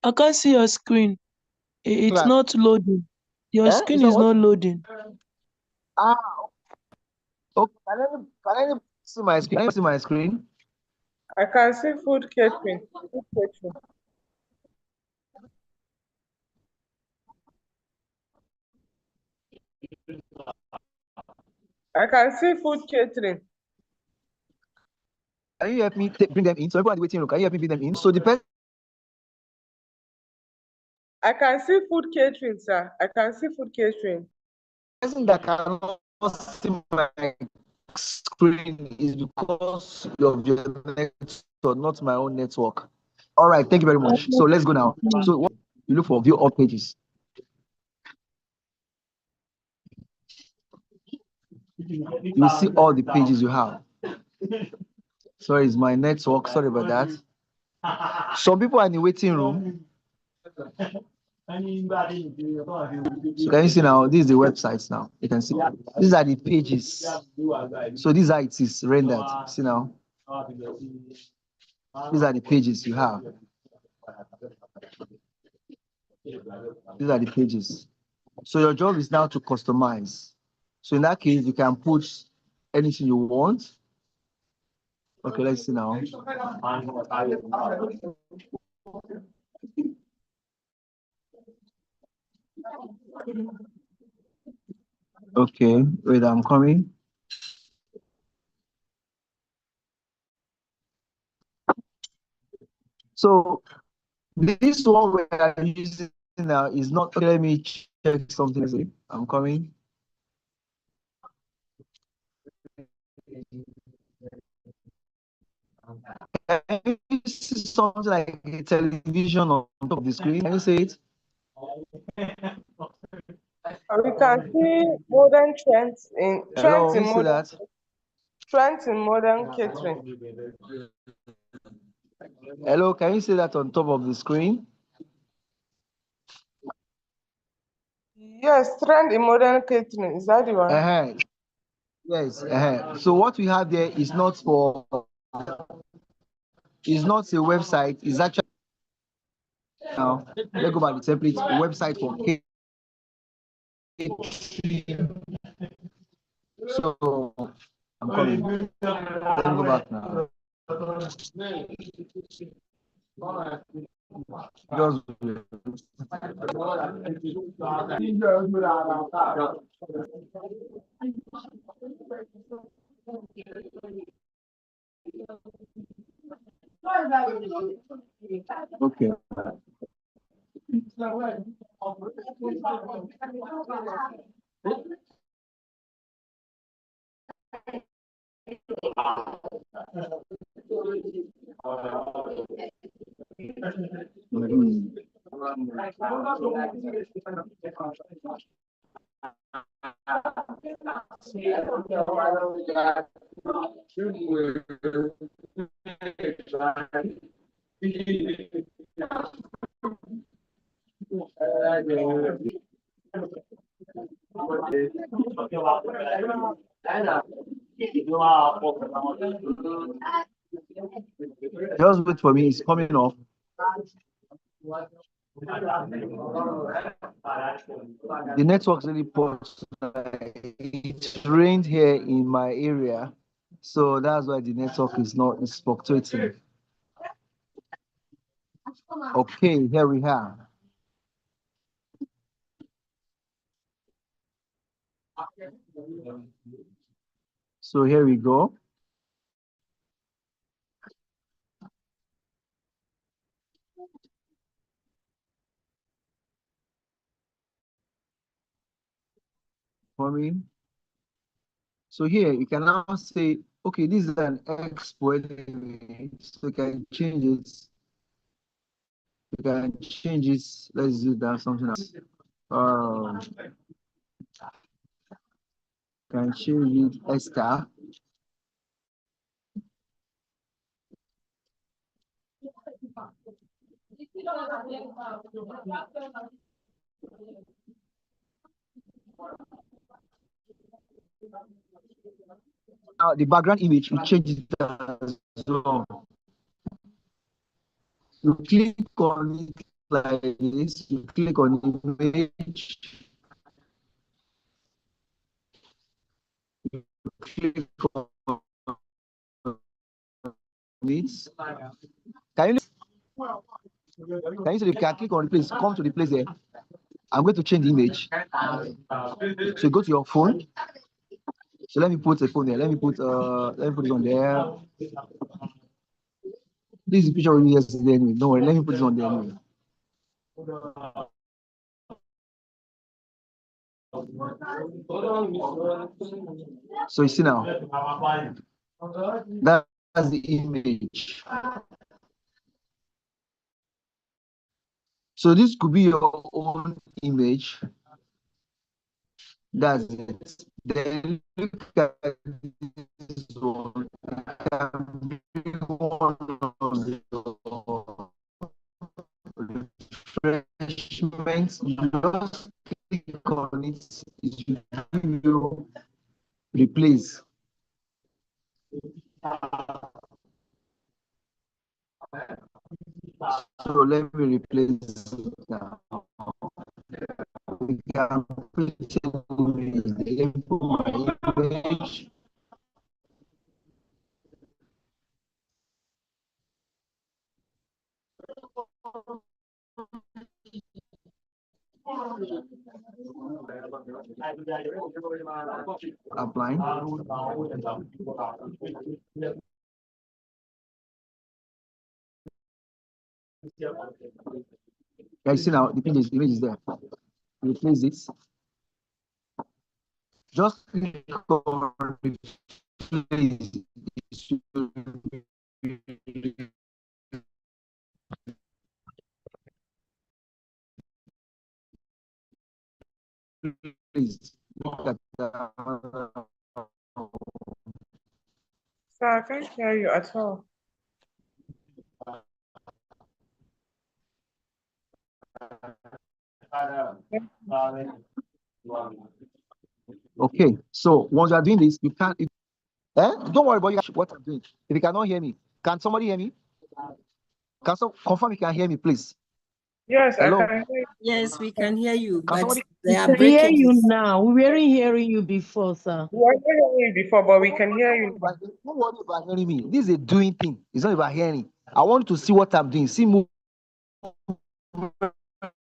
I can't see your screen. It's Class. not loading. Your screen Is that is what? not loading. Ah, okay. Can I see my screen? Can you see my screen? I can see food catering. Food catering. I can see food catering. Can you help me bring them in? So everyone waiting room, can you help me bring them in? So the I can see food catering, sir. I can see food catering. person that cannot see my screen is because of your network, not my own network. All right, thank you very much. So let's go now. So what you look for, view all pages. You see all the pages you have. Sorry, it's my network. Sorry about that. Some people are in the waiting room. So can you see now? This is the websites now. You can see these are the pages. So these are it is rendered. See now. These are the pages you have. These are the pages. So your job is now to customize. So in that case, you can put anything you want. Okay, let's see now. Okay, wait, I'm coming. So this one we are using now is not. Okay, let me check something. I'm coming. Can you see something like a television on top of the screen? Can you see it? We can see modern trends in Hello, can you see that? modern catering. Hello, can you see that on top of the screen? Yes, trend in modern catering. Is that the one? Yes. So what we have there is not for. It's not a website. It's actually now. Let's go back to the template. Website for catering. So I'm coming. Let me go back now. Just okay. Just wait for me. It's coming off. The network's really poor. It rained here in my area, so that's why the network is fluctuating. Okay, here we are. So here we go. For me. So here you can now say, okay, this is an export, so you can change it. You can change it. Let's do that something else. Can change it Esther. Now the background image, you change it as well. You click on it like this. You click on image. You click on it. Can you see if you can click on replace? Come to the place there. I'm going to change the image. So you go to your phone. So let me put a phone there. Let me put it on there. This is the picture we yesterday anyway. Don't worry, let me put it on there anyway. So you see now, that's the image. So this could be your own image. That's it. Then look at this one. Refreshments. You just click on it. It will give you replace. So let me replace it now. We can put my image. Applying. Yeah, you see now the image is there. Replace it. Just click on replace. Please look at that. So I can't hear you at all. Okay, so once you are doing this, you can't. Don't worry about what I'm doing. If you cannot hear me, can somebody hear me? Can someone confirm you can hear me, please? Yes, Hello? I can hear you. Yes, we can hear you, Can but somebody? they are We can hear you breaking. now. We weren't hearing you before, sir. We were not hearing you before, but we can hear you now. Don't worry about hearing me. This is a doing thing. It's not about hearing. I want to see what I'm doing. See movement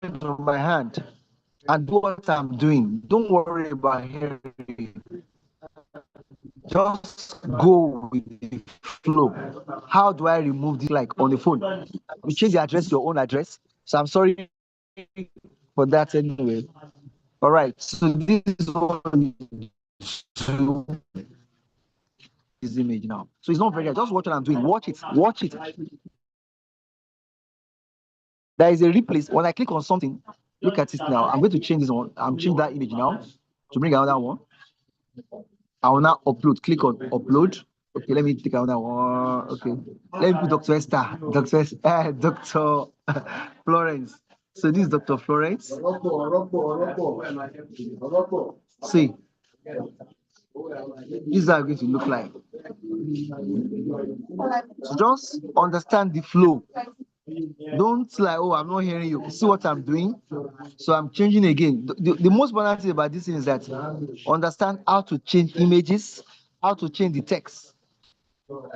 of my hand and do what I'm doing. Don't worry about hearing. Just go with the flow. How do I remove this like on the phone? You change the address, your own address. So I'm sorry for that anyway. All right. So this is one to this image now. So it's not very hard. Just watch what I'm doing. Watch it. Watch it. There is a replace. When I click on something, look at it now. I'm going to change this one. I'm changing that image now to bring another one. I will now upload. Click on upload. Okay, let me take another one. Okay, let me put Dr. Esther, Dr. Florence. So this is Dr. Florence. See, this is how it's going to look like. So just understand the flow. Don't like, oh, I'm not hearing you. See what I'm doing? So I'm changing again. The most important thing about this is that understand how to change images, how to change the text.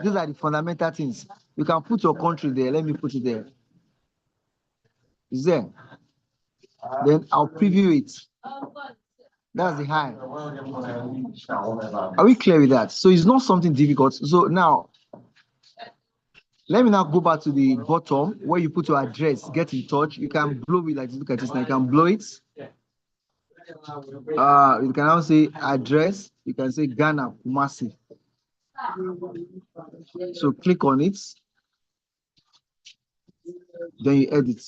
These are the fundamental things. You can put your country there. Let me put it there. Is there? Then I'll preview it. That's the high. Are we clear with that? So it's not something difficult. So now, let me now go back to the bottom where you put your address, get in touch. You can blow it like this. Look at this now. You can blow it. You can now say address. You can say Ghana, Kumasi. So click on it. Then you edit.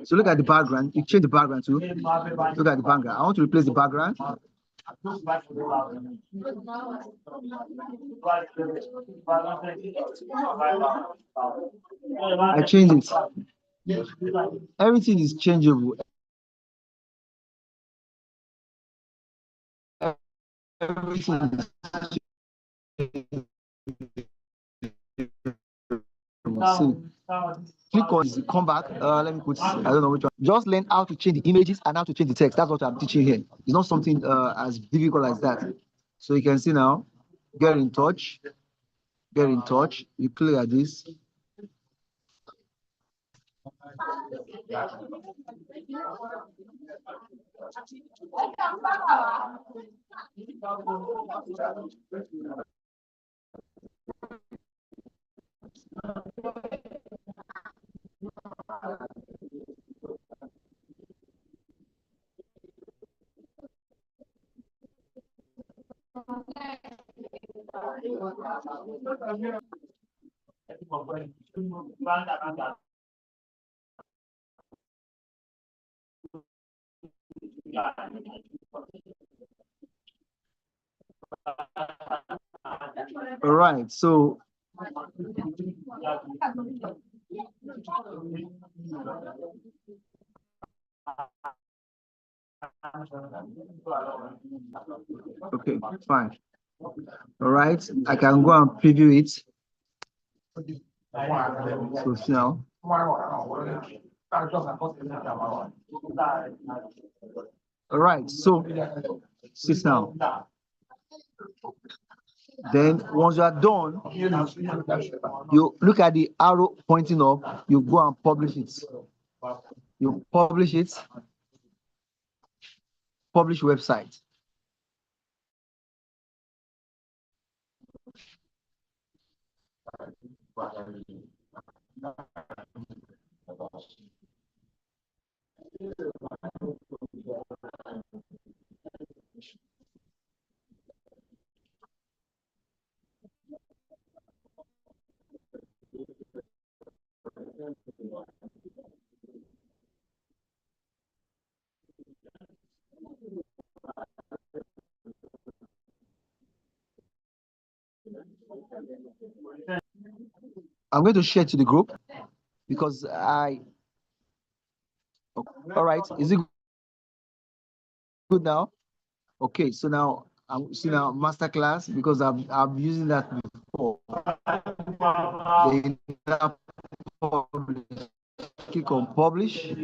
So look at the background. You change the background too. Look at the background. I want to replace the background. I change it. Everything is changeable. Everything is see. Click on this, come back. Let me put, I don't know which one. Just learn how to change the images and how to change the text. That's what I'm teaching here. It's not something as difficult as that. So you can see now, get in touch. Get in touch. You click at this. All right, so okay, fine. All right, I can go and preview it. So now. All right, so sit now. Then once you are done, you look at the arrow pointing up, you go and publish it. You publish it, publish website. I'm going to share to the group because all right, is it good now? Okay, so now I'm seeing now masterclass because I'm using that before. Click on publish.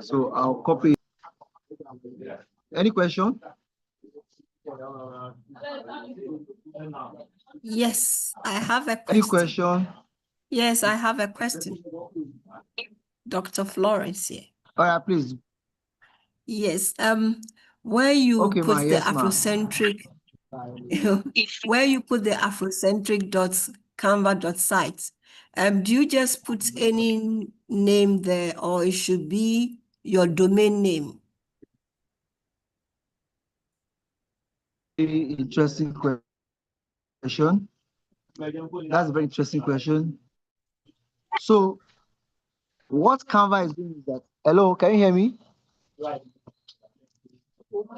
So I'll copy. Any question? Yes, I have a question. Any question? Yes, I have a question. Dr. Florence here. All right, please. Yes, where you Okay, put the yes, Afrocentric, where you put the Afrocentric.canva.site, do you just put any name there or it should be your domain name? Interesting question. That's a very interesting question. So what Canva is doing is that, hello, can you hear me?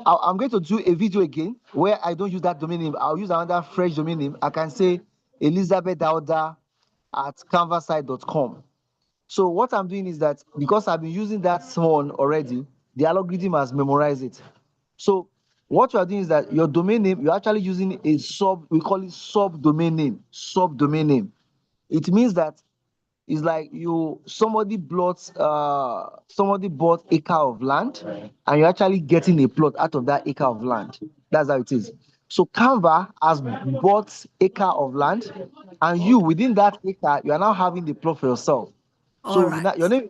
I'm going to do a video again where I don't use that domain name. I'll use another fresh domain name. I can say elizabethdauda@canvasite.com. So what I'm doing is that because I've been using that one already, the algorithm has memorized it. So what you are doing is that your domain name, you're actually using a we call it subdomain name. It means that It's like somebody bought acre of land, and you're actually getting a plot out of that acre of land. That's how it is. So Canva has bought acre of land, and you within that acre, you are now having the plot for yourself. All So right. your name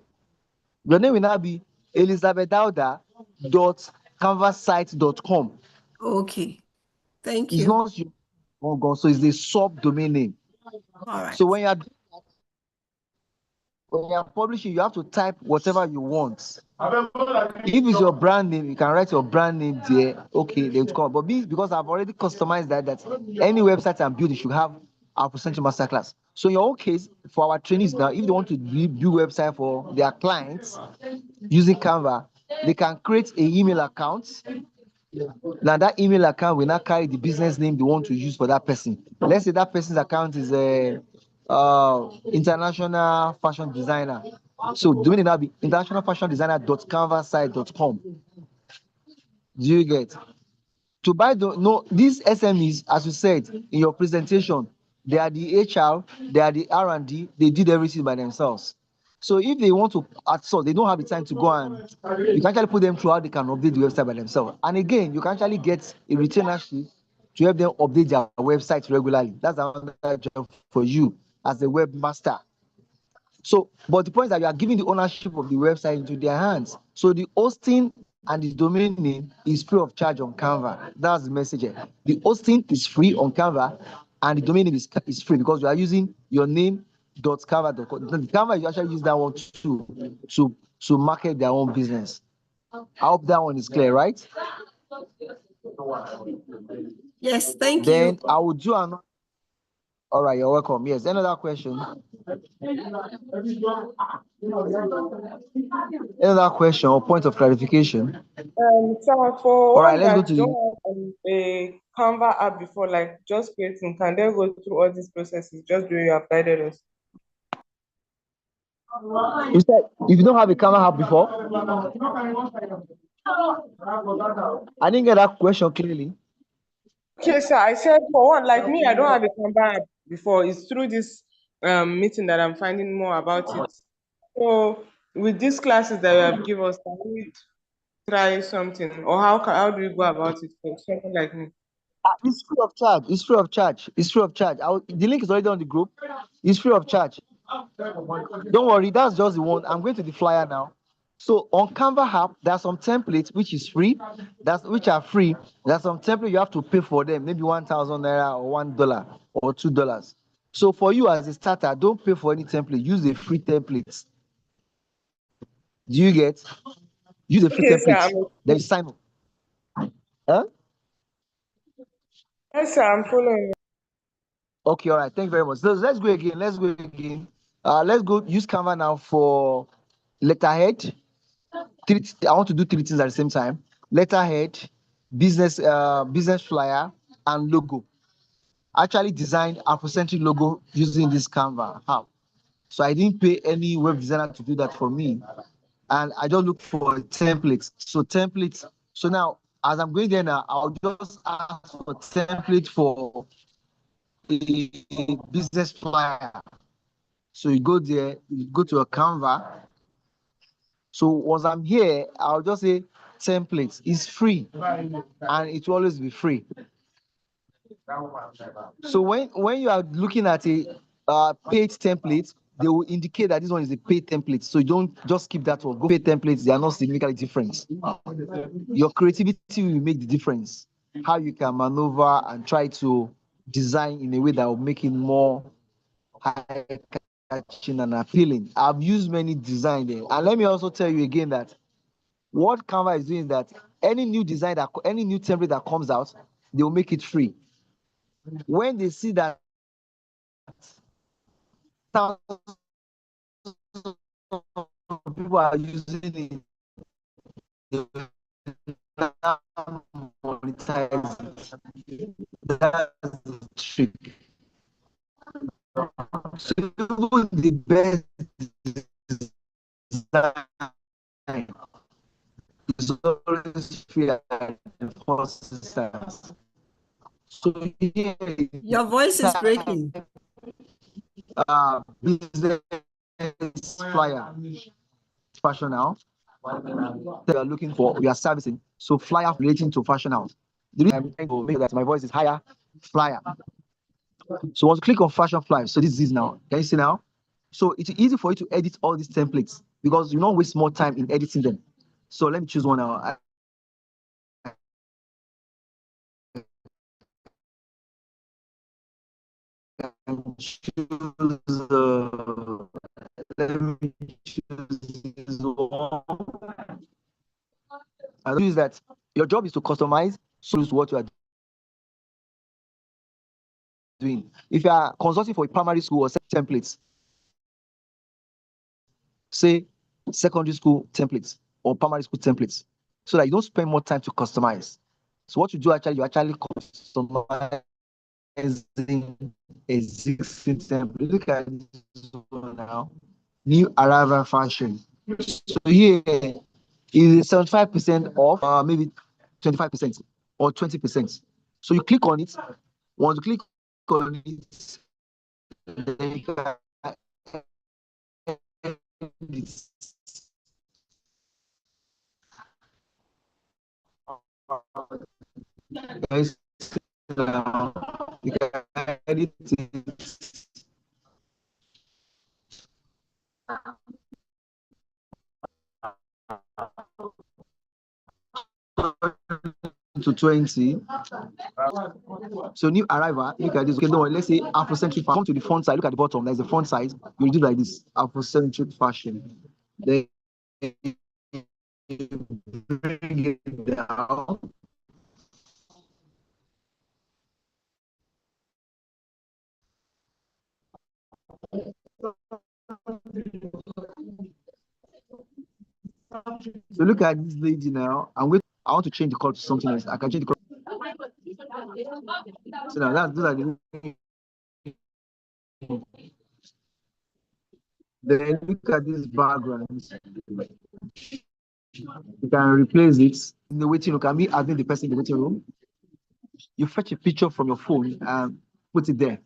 will now be elizabethdauda.canvasite.com. Okay. Thank It's you. not your so it's the subdomain name. All right. So when you're publishing, you have to type whatever you want. If it's your brand name, you can write your brand name there. Okay, they'll come. But because I've already customized that any website I'm building should have our percentage masterclass. So in your own case, for our trainees now, if they want to build website for their clients using Canva, they can create an email account. Now that email account will not carry the business name they want to use for that person. Let's say that person's account is a international fashion designer. So doing it now be internationalfashiondesigner.canvasite.com. Do you get? To buy these SMEs, as you said in your presentation, they are the HR, they are the R&D, they did everything by themselves. So if they want to outsource, they don't have the time to go, and you can actually put them through how they can update the website by themselves. And again, you can actually get a retainership to help them update their website regularly. That's another job for you as a webmaster. So, but the point is that you are giving the ownership of the website into their hands. So the hosting and the domain name is free of charge on Canva. That's the message here. The hosting is free on Canva, and the domain name is free because you are using your name.canva.com. The Canva, you actually use that one to market their own business. I hope that one is clear, right? Yes, thank Then you. I will do another. All right, you're welcome. Yes, another question. Another question or point of clarification. So for All right, one let's go that to the. don't have a Canva app before, like just creating, can they go through all these processes just the way you have guided us? You said if you don't have a camera app before. I didn't get that question clearly. Okay, sir. I said for one, like me, I don't have a Canva app before. It's through this meeting that I'm finding more about it. So with these classes that you have given us, can we try something, or how do we go about it for someone like me? It's free of charge. It's free of charge. It's free of charge. The link is already on the group. It's free of charge. Don't worry, that's just the one. I'm going to the flyer now. So on Canva app, there are some templates which is free, which are free. There's some templates you have to pay for them, maybe 1,000 naira or $1 or $2. So for you as a starter, don't pay for any template. Use the free templates. Do you get? Use the free Okay, sir. templates. Then you sign up. Huh? Yes, sir. I'm following. Okay, all right. Thank you very much. So let's go again. Let's go use Canva now for letterhead. I want to do three things at the same time: letterhead, business flyer, and logo. Actually designed Afrocentric logo using this Canva app. So I didn't pay any web designer to do that for me, and I just look for templates. So templates. So now, as I'm going there now, I'll just ask for template for a business flyer. So you go there, you go to a Canva. So once I'm here, I'll just say templates. It's free, and it will always be free. So when you are looking at a paid template, they will indicate that this one is a paid template. So you don't just keep that one. Go paid templates, they are not significantly different. Your creativity will make the difference. How you can maneuver and try to design in a way that will make it more eye-catching and appealing. I've used many design there. And let me also tell you again that what Canva is doing is that any new template that comes out, they will make it free. When they see that thousands of people are using it, they will now monetize it. That's the trick. So even the best design is always free at the first instance. So here Your voice is breaking. business flyer fashion now. You are looking for, you are servicing. So flyer relating to fashion house. The reason I'm trying to make that my voice is higher, flyer. So once you click on fashion flyer, so this is now. Can you see now? So it's easy for you to edit all these templates because you don't waste more time in editing them. So let me choose one now. And choose let me choose this one. I use that. Your job is to customize, so is what you are doing. If you are consulting for a primary school or templates, say secondary school templates or primary school templates, so that you don't spend more time to customize. So what you do actually, you actually customize existing template. Look at this one now. New arrival fashion. So here is 75% off, maybe 25% or 20%. So you click on it. Once you click on it, then you can edit. Guys, you can edit it to 20. So new arrival, look at this. Okay, don't worry, let's say Afrocentric. Come to the font side, look at the bottom. There's the font size. You'll do like this, Afrocentric fashion. Then bring it down. So look at this lady now. I want to change the color to something else. I can change the color. So now those are the. Then look at this background. You can replace it in the waiting room. Can be having the person in the waiting room. You fetch a picture from your phone and put it there.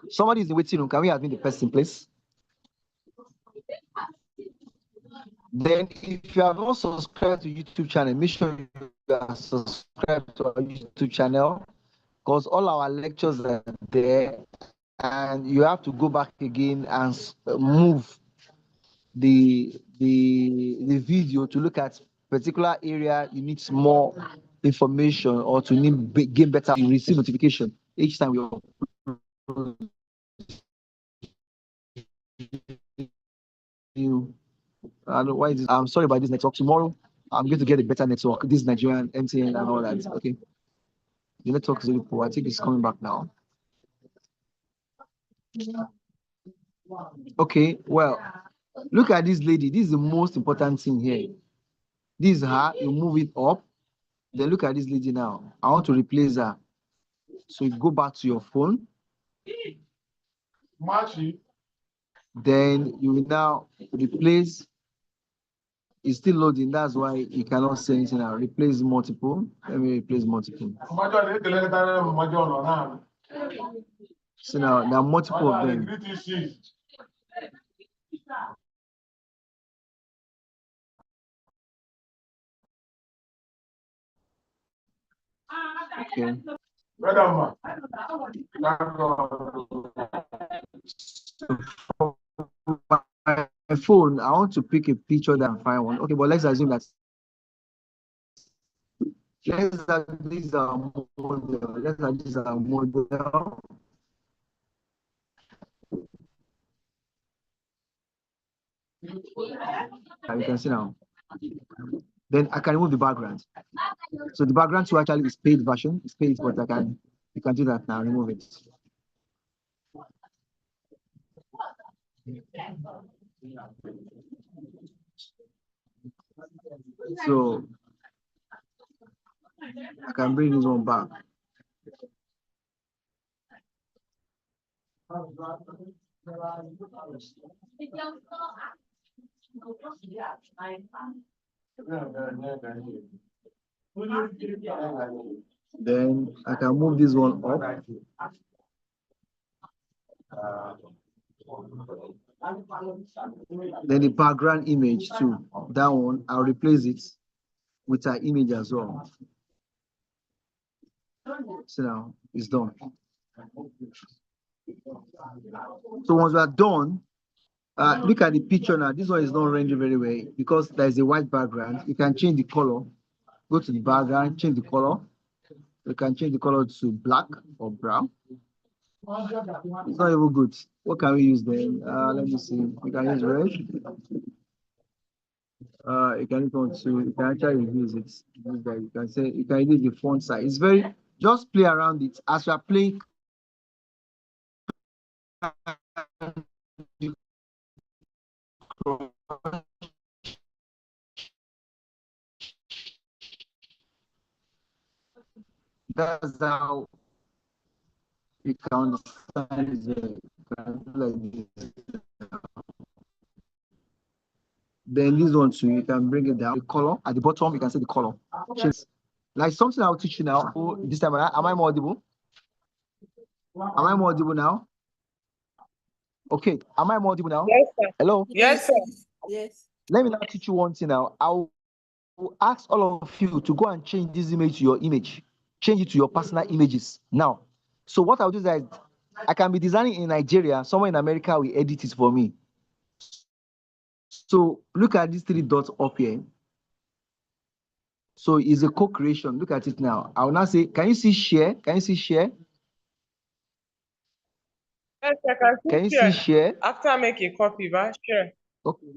Somebody is in the waiting room. Can we have the person, please? Then, if you have not subscribed to YouTube channel, make sure you are subscribed to our YouTube channel because all our lectures are there, and you have to go back again and move the video to look at particular area you need more information or to gain better. You receive notification each time we upload you. Why is this? I'm sorry about this network. Tomorrow I'm going to get a better network. This Nigerian MTN and all that. Okay. The network is really poor. I think it's coming back now. Okay, well, look at this lady. This is the most important thing here. This is her. You move it up. Then look at this lady now. I want to replace her. So you go back to your phone. Then you will now replace. It's still loading. That's why you cannot say anything now. Replace multiple. Let me replace multiple. So now there are multiple of them. Okay. My phone, I want to pick a picture that I find one. Okay, but let's assume that let's have this model. Let's have this model. And you can see now. Then I can remove the background. So the background to actually is paid version. It's paid, but you can do that now. Remove it. So I can bring this one back. Then I can move this one up. Then the background image too. That one, I'll replace it with our image as well. So now it's done. So once we are done, look at the picture now. This one is not rendering very well because there is a white background. You can change the color. Go to the background, change the color. You can change the color to black or brown. It's not even good. What can we use then? Let me see. We can use red. You can you can actually use it. You can say you can use the font size. It's very just play around it as you are playing. That's how you can understand like this. Then this one too, you can bring it down. The color at the bottom, you can see the color. Change. Like something I'll teach you now. Oh, this time, am I more audible? Am I more audible now? Okay, am I more audible now? Yes, sir. Hello? Yes, sir. Yes. Let me now teach you one thing now. I'll ask all of you to go and change this image to your image. Change it to your personal images now. So what I'll do is that I can be designing in Nigeria. Someone in America will edit it for me. So look at these 3 dots up here. So it's a co-creation. Look at it now. I will now say, can you see share? Can you see share? Yes, I can see Can you share. see share? After I make a copy, but share. Okay.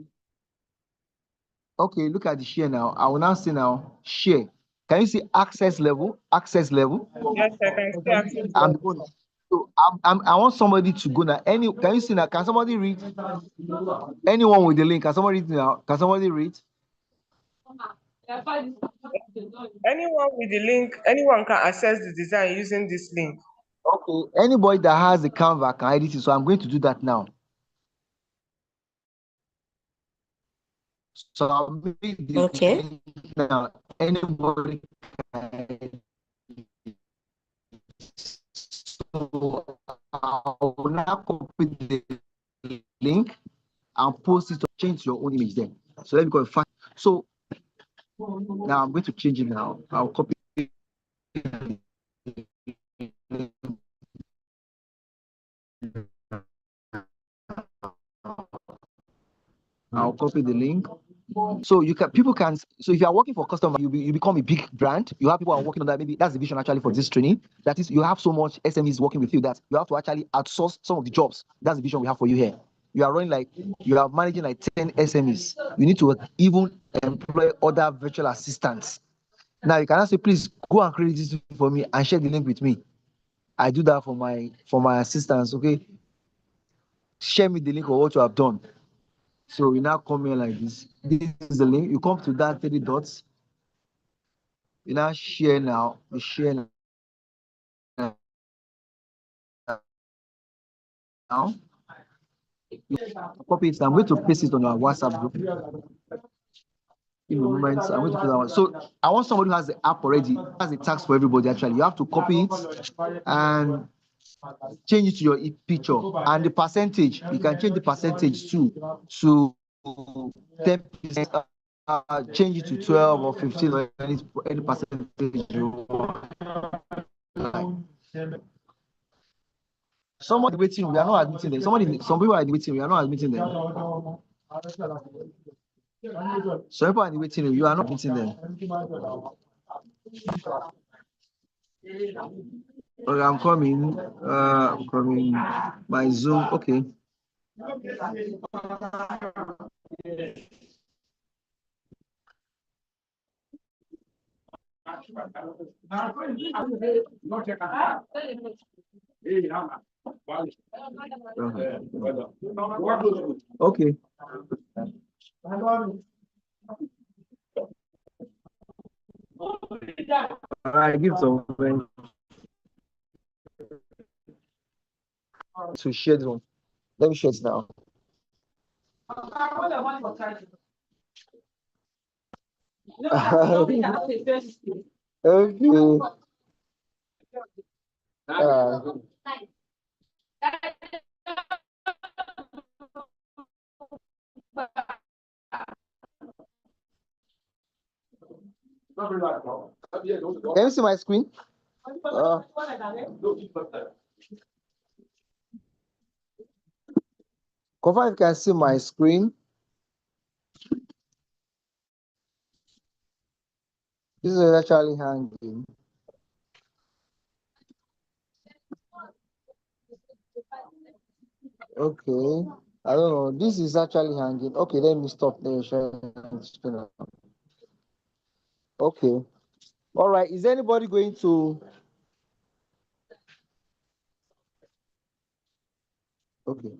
Okay, look at the share now. I will now say now share. Can you see access level? Access level. Yes, I can see access I'm level. going. So I want somebody to go now. Can you see now? Can somebody read? Anyone with the link? Can somebody read now? Can somebody read? Anyone with the link, anyone can access the design using this link. Okay. Anybody that has the Canva can edit it. So I'm going to do that now. So I'll make the link now. Anybody can. So I'll now copy the link and post it to change your own image there. So let me go find. So now I'm going to change it now. I'll copy. I'll copy the link. So people can. So if you are working for customer, you become a big brand. You have people who are working on that. Maybe that's the vision actually for this training. That is, you have so much SMEs working with you that you have to actually outsource some of the jobs. That's the vision we have for you here. You are managing like 10 SMEs. You need to even employ other virtual assistants. Now you can say, please go and create this for me and share the link with me. I do that for my assistants. Okay, share me the link of what you have done. So we now come here like this. This is the link. You come to that 3 dots. You now share now. You share now. You copy it. I'm going to paste it on your WhatsApp group. In a moment, I'm going to put that one. So I want somebody who has the app already. Has a task for everybody. Actually, you have to copy it and change it to your picture. And the percentage, you can change the percentage to 10%. Change it to 12 or 15 or any percentage you want. Someone waiting, we are not admitting them. Some people are waiting, we are not admitting them. Some people are waiting, you are not admitting them. Okay, I'm coming. I'm coming. My Zoom. Okay. Okay. I give some to share this one. Let me share it now. Okay. Can you see my screen? Confirm if you can see my screen. This is actually hanging. Okay. I don't know. This is actually hanging. Okay, let me stop there. Okay. All right. Is anybody going to? Okay.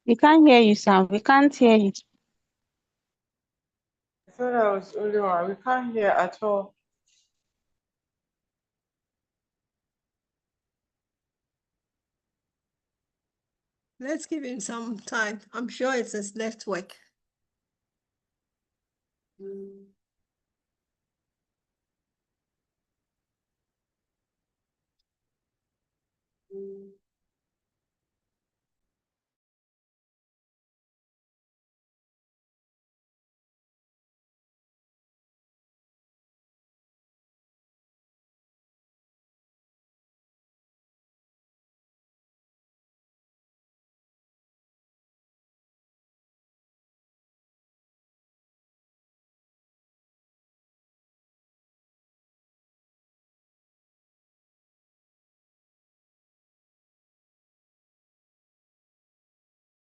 We can't hear you, Sam. We can't hear you. I thought I was the only one. We can't hear at all. Let's give him some time. I'm sure it's his network.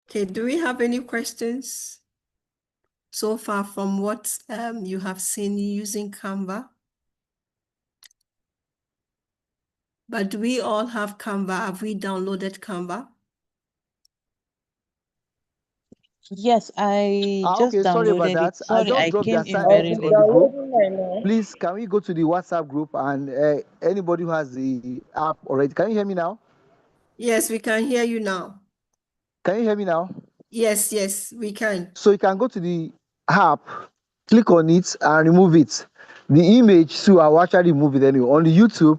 Okay, do we have any questions so far from what you have seen using Canva? But do we all have Canva? Have we downloaded Canva? Yes, I just Okay, sorry about downloaded it. that. I Sorry, just I dropped the came in assignment very on late. the group. Please, can we go to the WhatsApp group and anybody who has the app already? Can you hear me now? Yes, we can hear you now. Can you hear me now? Yes, yes, we can. So you can go to the app, click on it and remove it. The image too, I will actually remove it anyway. On the YouTube,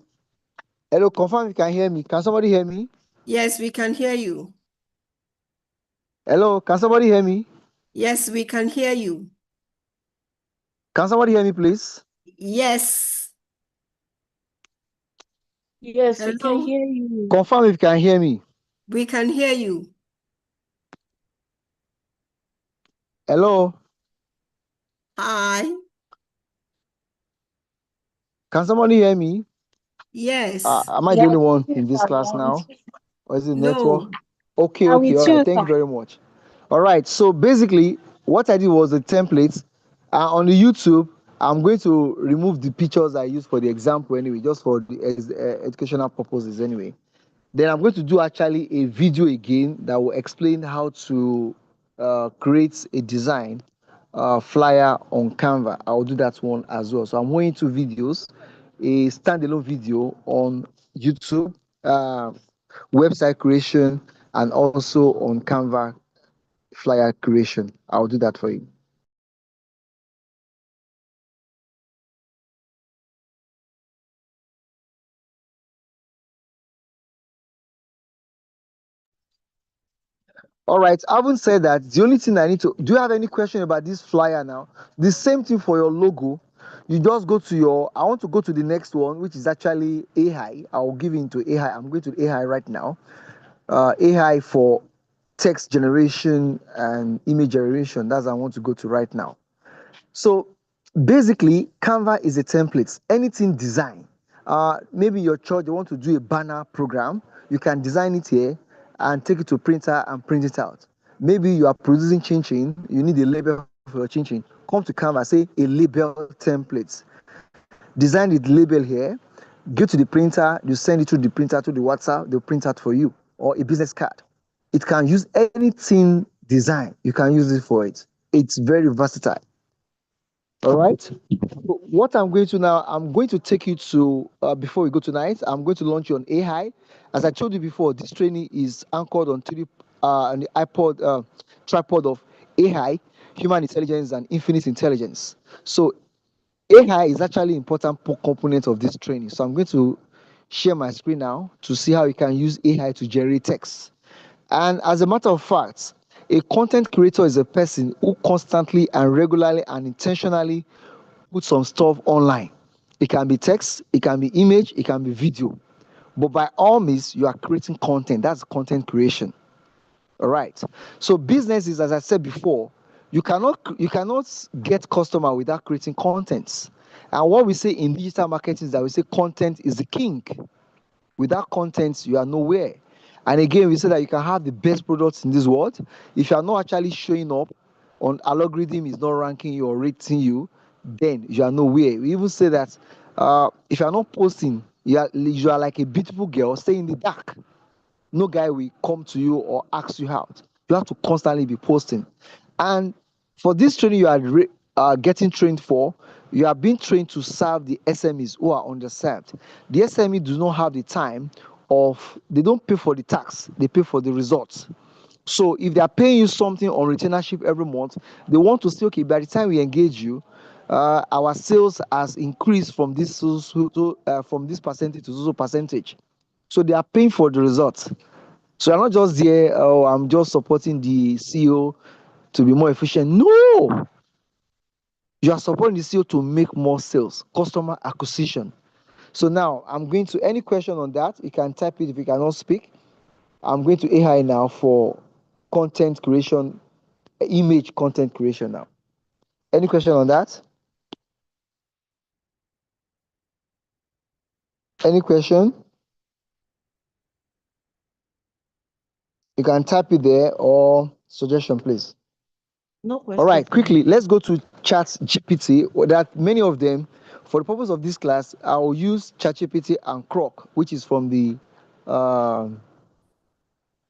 hello, confirm you can hear me. Can somebody hear me? Yes, we can hear you. Hello, can somebody hear me? Yes, we can hear you. Can somebody hear me, please? Yes. Yes, we can Hello, hear you. Confirm if you can hear me. we can hear you. Hello, Hi. can somebody hear me? Yes. Am I the Yes, only one yes, in this class now? Or is it network? No. Okay, I'm okay, with all right. you, Thank sir. you very much. All right. So basically, what I did was the templates. On the YouTube, I'm going to remove the pictures I used for the example anyway, just for the educational purposes anyway. Then I'm going to do actually a video again that will explain how to create a design flyer on Canva. I'll do that one as well. So I'm going to videos, a standalone video on YouTube, website creation, and also on Canva flyer creation. I'll do that for you. All right, I haven't said that. The only thing I need to, do you have any question about this flyer now? The same thing for your logo. You just go to your, I want to go to the next one, which is actually AI. I'll give it into AI. I'm going to AI right now. AI for text generation and image generation. That's what I want to go to right now. So basically, Canva is a template. Anything design. Maybe your church, they want to do a banner program. You can design it here and take it to printer and print it out. Maybe you are producing chin-chin, you need a label for your chin-chin. Come to Canva, say a label template. Design the label here, go to the printer, you send it to the printer, to the WhatsApp, they'll print out for you, or a business card. It can use anything design, you can use it for it. It's very versatile. All right. So what I'm going to now, I'm going to take you to, before we go tonight, I'm going to launch you on AI. As I told you before, this training is anchored on on the tripod of AI, human intelligence, and infinite intelligence. So AI is actually an important component of this training. So I'm going to share my screen now to see how you can use AI to generate text. And as a matter of fact, a content creator is a person who constantly and regularly and intentionally puts some stuff online. It can be text, it can be image, it can be video. But by all means, you are creating content. That's content creation. All right. So businesses, as I said before, you cannot get customer without creating contents. And what we say in digital marketing is that we say content is the king. Without content, you are nowhere. And again, we say that you can have the best products in this world. If you are not actually showing up on algorithm, is not ranking you or rating you, then you are nowhere. We even say that if you are not posting, you are like a beautiful girl, stay in the dark. No guy will come to you or ask you out. You have to constantly be posting. And for this training you are getting trained for, you are being trained to serve the SMEs who are underserved. The SME do not have the time they don't pay for the tax, they pay for the results. So if they are paying you something on retainership every month, they want to say, okay, by the time we engage you, our sales has increased from this percentage to so percentage. So they are paying for the results. So you're not just there, oh, I'm just supporting the CEO to be more efficient. No, you are supporting the CEO to make more sales, customer acquisition. So now I'm going to any question on that. You can type it if you cannot speak. I'm going to AI now for content creation, image content creation now. Any question on that? Any question? You can type it there or suggestion, please. No question. All right, quickly, let's go to Chat GPT. That many of them, for the purpose of this class, I will use ChatGPT and Croc, which is from the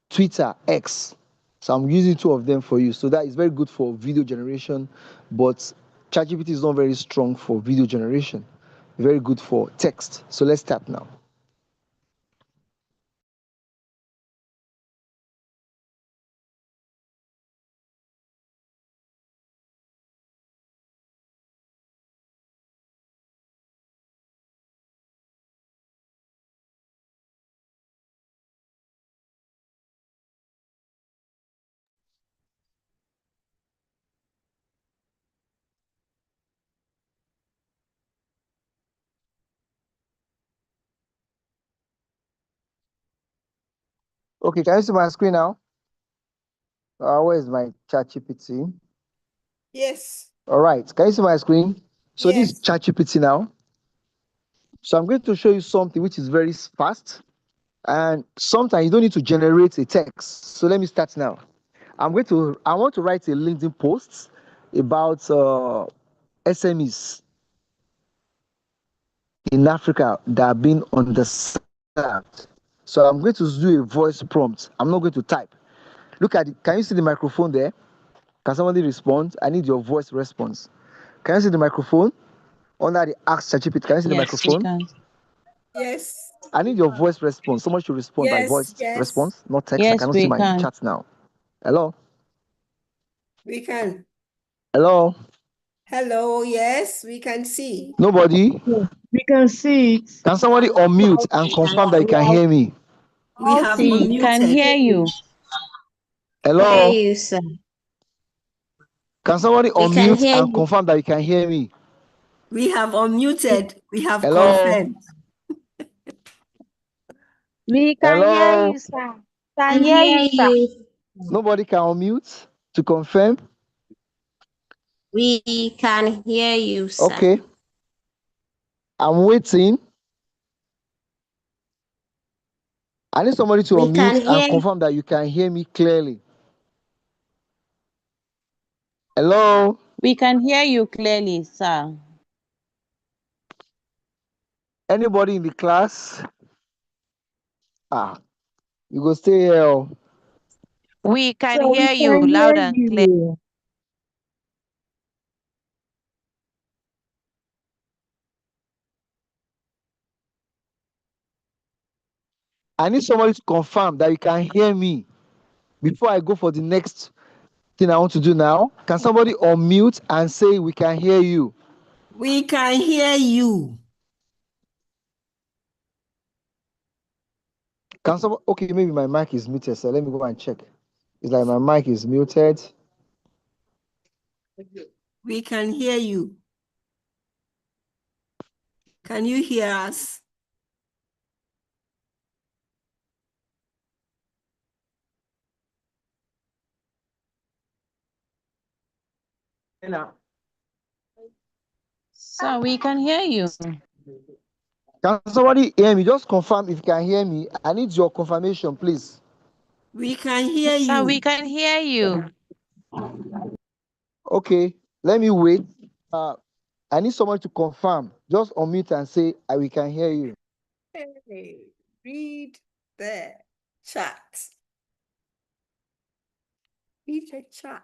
Twitter X. So I'm using two of them for you. So that is very good for video generation, but ChatGPT is not very strong for video generation. Very good for text. So let's start now. Okay, can you see my screen now? Where is my ChatGPT? Yes. All right, can you see my screen? So this is Yes. ChatGPT now. So I'm going to show you something which is very fast. And sometimes you don't need to generate a text. So let me start now. I want to write a LinkedIn post about SMEs in Africa that are being underserved. So I'm going to do a voice prompt. I'm not going to type. Look at it. Can you see the microphone there? Can somebody respond? I need your voice response. Can you see the microphone? Under the Ask ChatGPT, can you see the Yes, we microphone? can. Yes. I need your voice response. Someone should respond by voice Yes. response, not text. I Yes, cannot see we my can. chat now. Hello? We can. Hello? Hello. Yes, we can see. Nobody? We can see it. Can somebody unmute and We can confirm that you see can hear me? We have We can unmuted. hear you. Hello? Hear you, sir. Can somebody We can unmute hear and you. confirm that you can hear me? We have unmuted. We have Hello? confirmed. We can hear Hello? you, sir. Can Can hear hear you, sir. you. Nobody can unmute to confirm? We can hear you, sir. Okay. I'm waiting. I need somebody to We can unmute and hear. confirm that you can hear me clearly. Hello? We can hear you clearly, sir. Anybody in the class? You go stay here. Oh. We can So we hear you can loud hear and clear. you. I need somebody to confirm that you can hear me before I go for the next thing I want to do now. Can somebody unmute and say we can hear you? We can hear you. Can somebody, okay, maybe my mic is muted, so let me go and check. It's like my mic is muted. We can hear you. Can you hear us? Sir, we can hear you. Can somebody hear me? Just confirm if you can hear me. I need your confirmation, please. We can hear Sir, we you. can hear you. Okay, let me wait. I need someone to confirm. Just unmute and say, we can hear you. Hey, read the chat. Read the chat.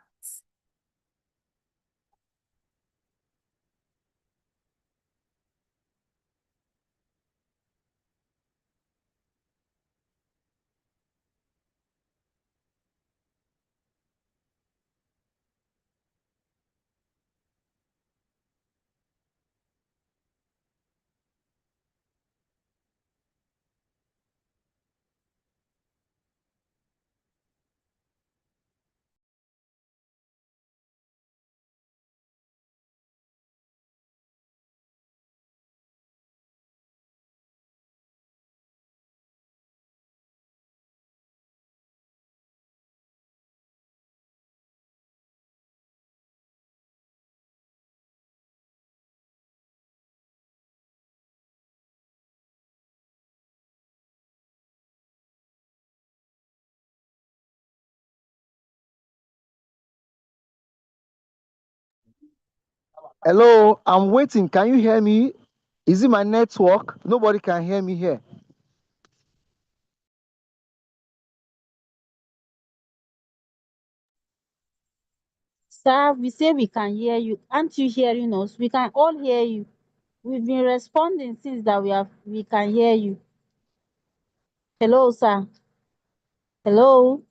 Hello, I'm waiting. Can you hear me? Is it my network? Nobody can hear me here. Sir, we say we can hear you. Aren't you hearing us? We can all hear you. We've been responding since that we can hear you. Hello, sir. Hello.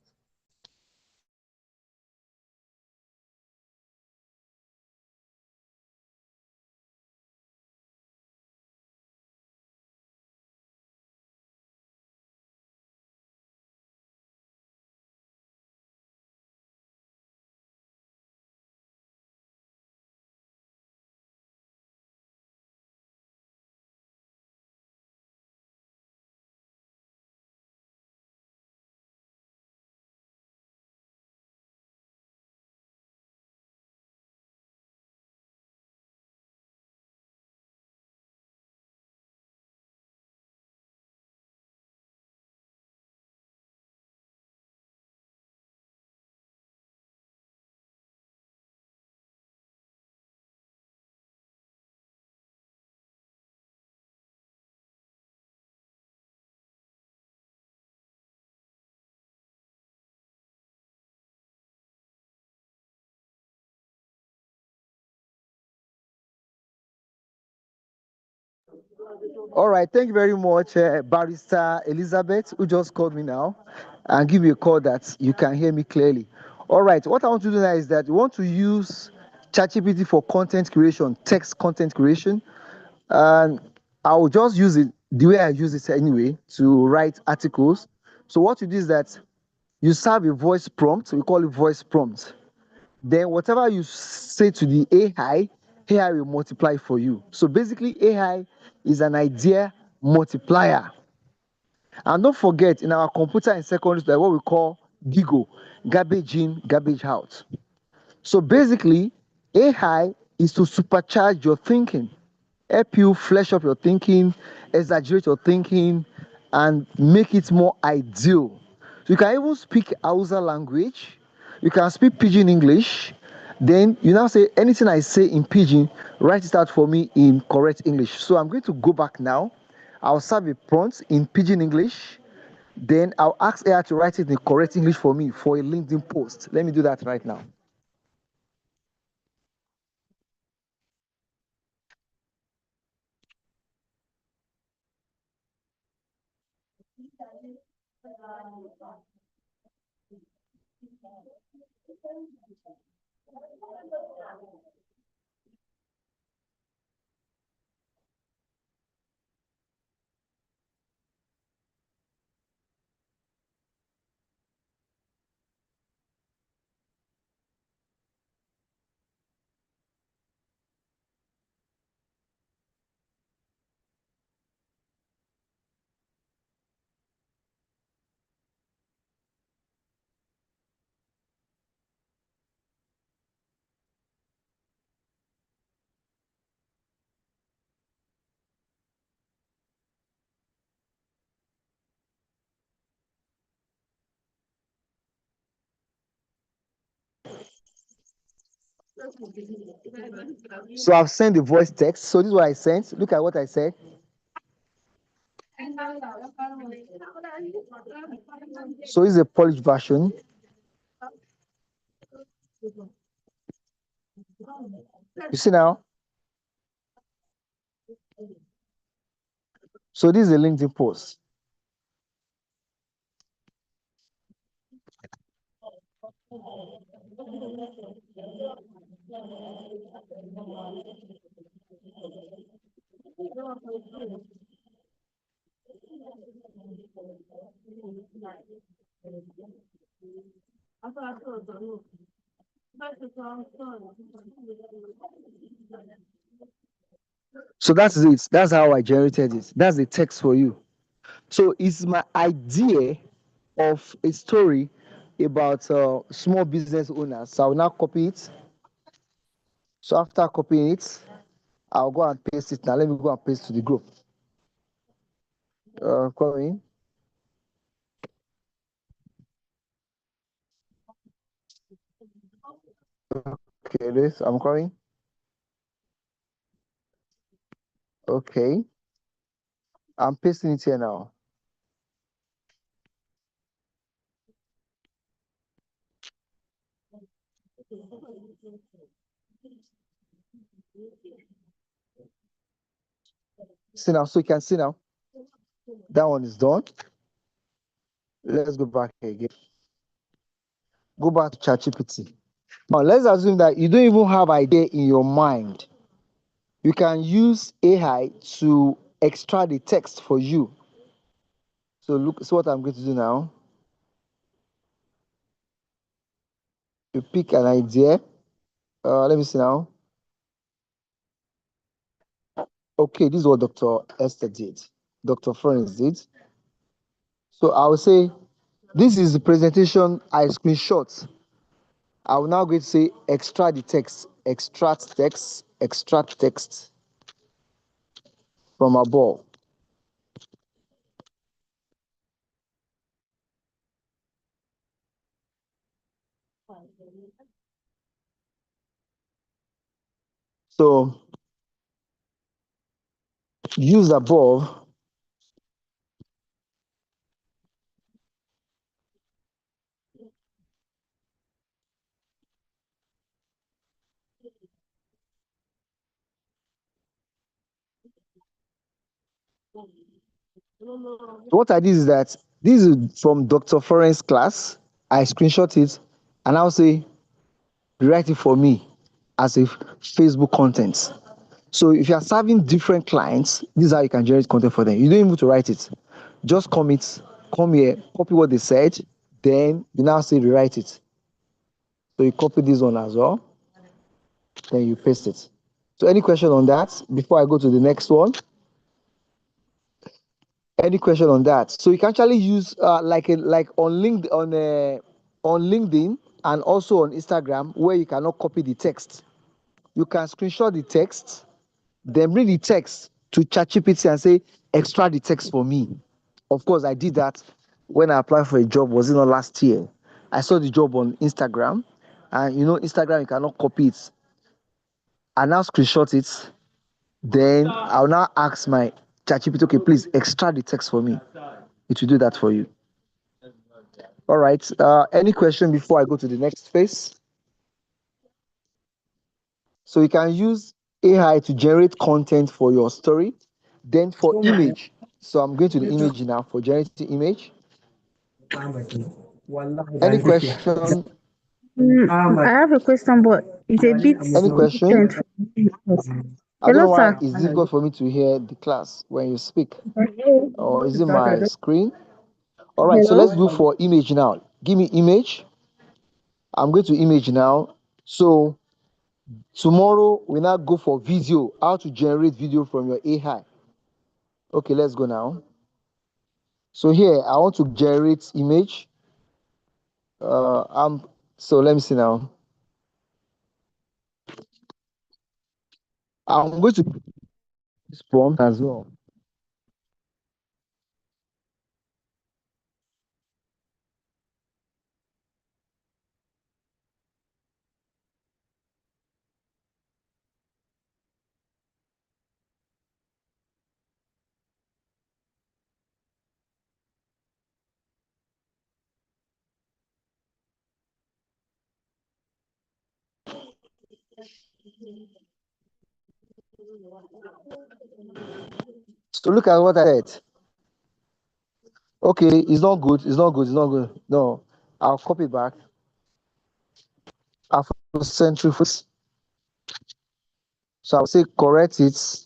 All right, thank you very much, Barrister Elizabeth, who just called me now and give me a call that you can hear me clearly. All right, what I want to do now is that we want to use ChatGPT for content creation, text content creation, and I will just use it the way I use it anyway to write articles. So what you do is that you serve a voice prompt, we call it voice prompt. Then whatever you say to the AI will multiply for you. So basically, AI is an idea multiplier. And don't forget, in our computer in secondary school, what we call GIGO, garbage in, garbage out. So basically, AI is to supercharge your thinking, help you flesh up your thinking, exaggerate your thinking, and make it more ideal. So you can even speak Hausa language, you can speak Pidgin English, then you now say anything I say in Pidgin, write it out for me in correct English. So I'm going to go back now. I'll serve a prompt in Pidgin English, then I'll ask AI to write it in correct English for me for a LinkedIn post. Let me do that right now. So I've sent the voice text. So this is what I sent. Look at what I said. So this is a polished version. You see now? So this is a LinkedIn post. So that's it. That's how I generated it. That's the text for you. So it's my idea of a story about small business owners. So I'll now copy it. So after copying it, I'll go and paste it. Now let me go and paste to the group. Coming. Okay, this I'm coming. Okay, I'm pasting it here now. See now, so you can see now. That one is done. Let's go back again. Go back to ChatGPT. Now let's assume that you don't even have idea in your mind. You can use AI to extract the text for you. So look, see what I'm going to do now. You pick an idea. Let me see now. Okay, this is what Dr. Esther did. Dr. Florence did. So I will say, this is the presentation I screenshot. I will now go to say extract the text, extract text from above. So use above. What I did is that this is from Dr. Florence's class. I screenshot it and I'll say, write it for me as a Facebook content. So if you are serving different clients, this is how you can generate content for them. You don't even need to write it. Just come here, copy what they said, Then you now say rewrite it. So you copy this one as well. Then you paste it. So any question on that before I go to the next one? Any question on that? So you can actually use like on LinkedIn and also on Instagram where you cannot copy the text. You can screenshot the text, then bring the text to ChatGPT and say extract the text for me. Of course, I did that when I applied for a job. Was it not last year? I saw the job on Instagram, and Instagram you cannot copy it. I now screenshot it. Then I'll now ask my ChatGPT, okay, please extract the text for me. It will do that for you. All right. Any question before I go to the next phase? So you can use AI to generate content for your story. Then for image. So I'm going to the image now for generating image. Any question? I have a question, but it's a bit Any question? different. I don't Hello, know why sir. it's difficult for me to hear the class when you speak. Or is it my screen? All right, so let's Hello. do for image now. Give me image. I'm going to image now. So tomorrow we now go for video. How to generate video from your AI. Okay, let's go now. So here I want to generate image. So let me see now. I'm going to this prompt as well. So look at what I said. Okay, it's not good. It's not good. It's not good. No, I'll copy back. Afrocentric. So I'll say correct it.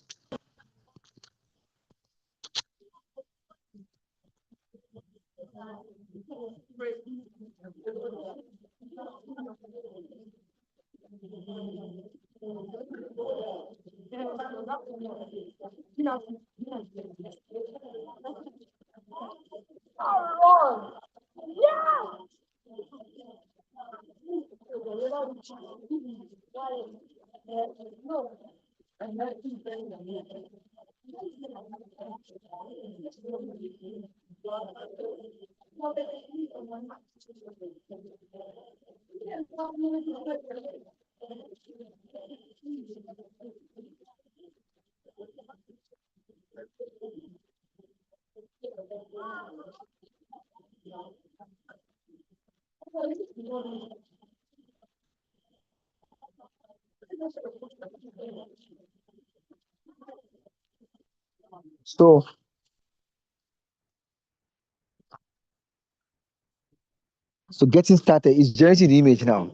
So getting started is generating the image now.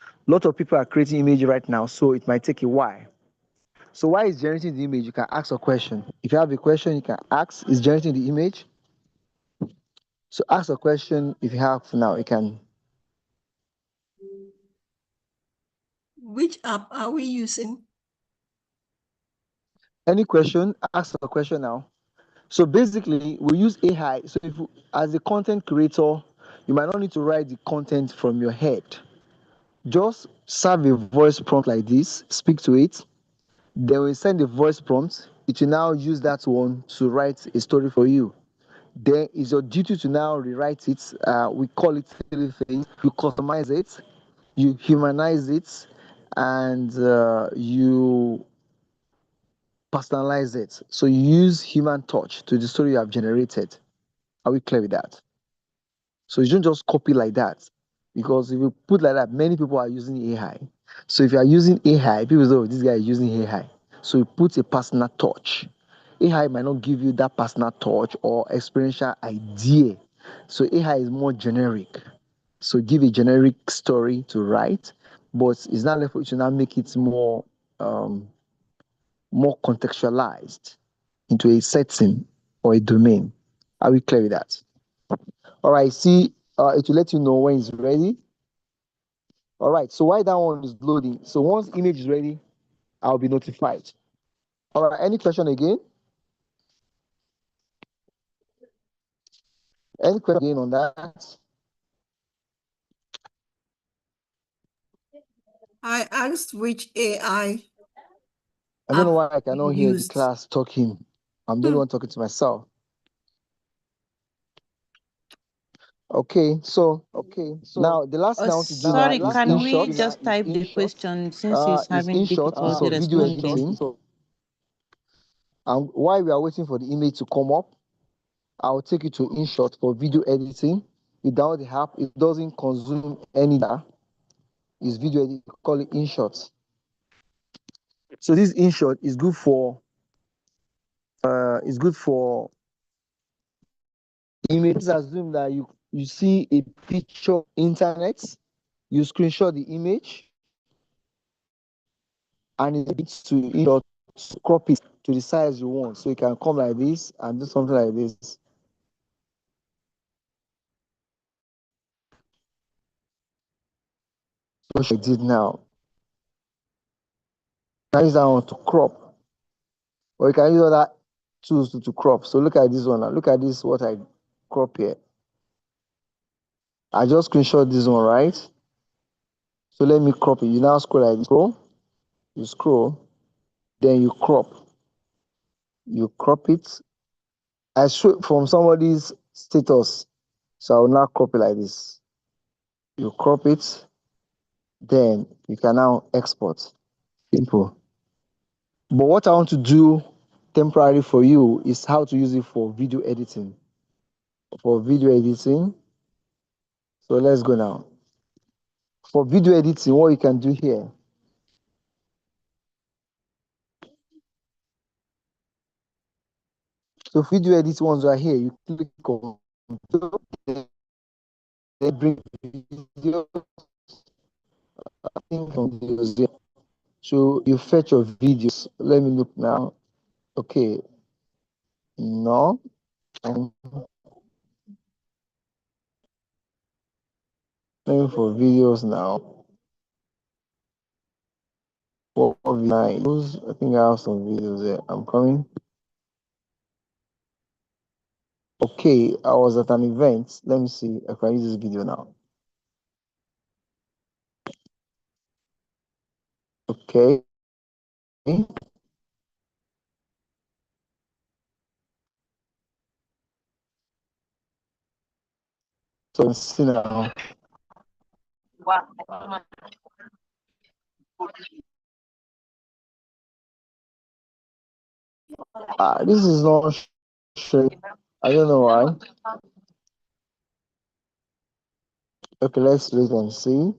A lot of people are creating image right now, so it might take a while. So while it's generating the image, you can ask a question. If you have a question, you can ask. It's generating the image. So ask a question if you have now. You can. Which app are we using? Any question? Ask a question now. So basically, we use AI. So if you, as a content creator, you might not need to write the content from your head. Just serve a voice prompt like this, speak to it. Then we send the voice prompt. It will now use that one to write a story for you. Then it's your duty to now rewrite it. We call it three things. You customize it, you humanize it, and you personalize it. So you use human touch to the story you have generated. Are we clear with that? So you don't just copy like that. Because if you put like that, many people are using AI. So if you are using AI, people say, oh, this guy is using AI. So you put a personal touch. AI might not give you that personal touch or experiential idea. So AI is more generic. So give a generic story to write, but it's not left for you to now make it more contextualized into a setting or a domain. Are we clear with that? All right, see, it will let you know when it's ready. All right, so while that one is loading, so once image is ready, I'll be notified. All right, any question again? Any question again on that? I asked which AI. I don't know why I cannot hear the used. class talking. I'm the only one talking to myself. Okay, so now the last thing I want to do now Sorry, is can in we short. just type the question since he's Is having in short is difficulty for video responding? editing. And while we are waiting for the image to come up, I'll take you to InShot for video editing. Without the app, it doesn't consume any data. It's video editing, call it InShot. So this InShot is good for images. Assume that you see a picture internet, you screenshot the image, and it's to InShot to crop it to the size you want. So you can come like this and do something like this. So what I did now. Now use that one to crop, or you can use other tools to crop. So look at this one now. Look at this, what I crop here. I just screenshot this one, right? So let me crop it. You now scroll like this. You scroll, then you crop. You crop it. I show from somebody's status. So I will now crop it like this. You crop it, then you can now export. Simple. But what I want to do temporarily for you is how to use it for video editing. For video editing. So let's go now. For video editing, what you can do here. So video edit ones are here. You click on they bring video. I think on videos there. So you fetch your videos. Let me look now. Okay. No. Looking for videos now. For videos, I think I have some videos there. I'm coming. Okay, I was at an event. Let me see if I can use this video now. Okay. So see now. This is not showing. I don't know why. Okay, let's wait and see.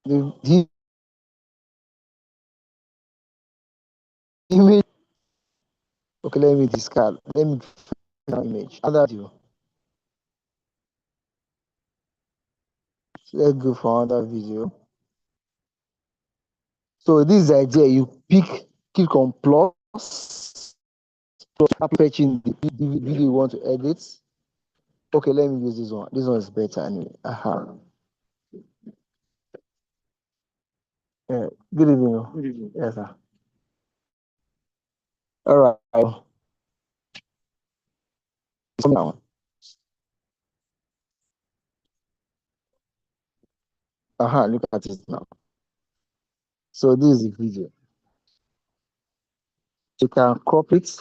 The image. Okay, let me discard. Let me find an image. Other video. So let's go for another video. So this is the idea. You click on plus, fetching the video you want to edit. Okay, let me use this one. This one is better anyway. Yeah. Good evening. Good evening. Yes, sir. All right. Now. Look at it now. So this is the video. You can crop it.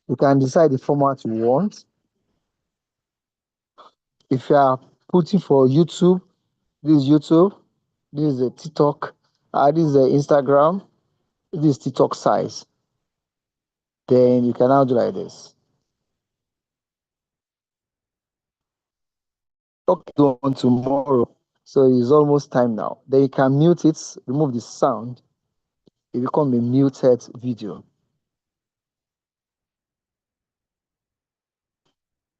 You can decide the format you want. If you are putting for YouTube, this is YouTube. This is a TikTok. This is a Instagram. This is TikTok size. Then you can now do like this. Talk on tomorrow. So it's almost time now. Then you can mute it, remove the sound. It becomes a muted video.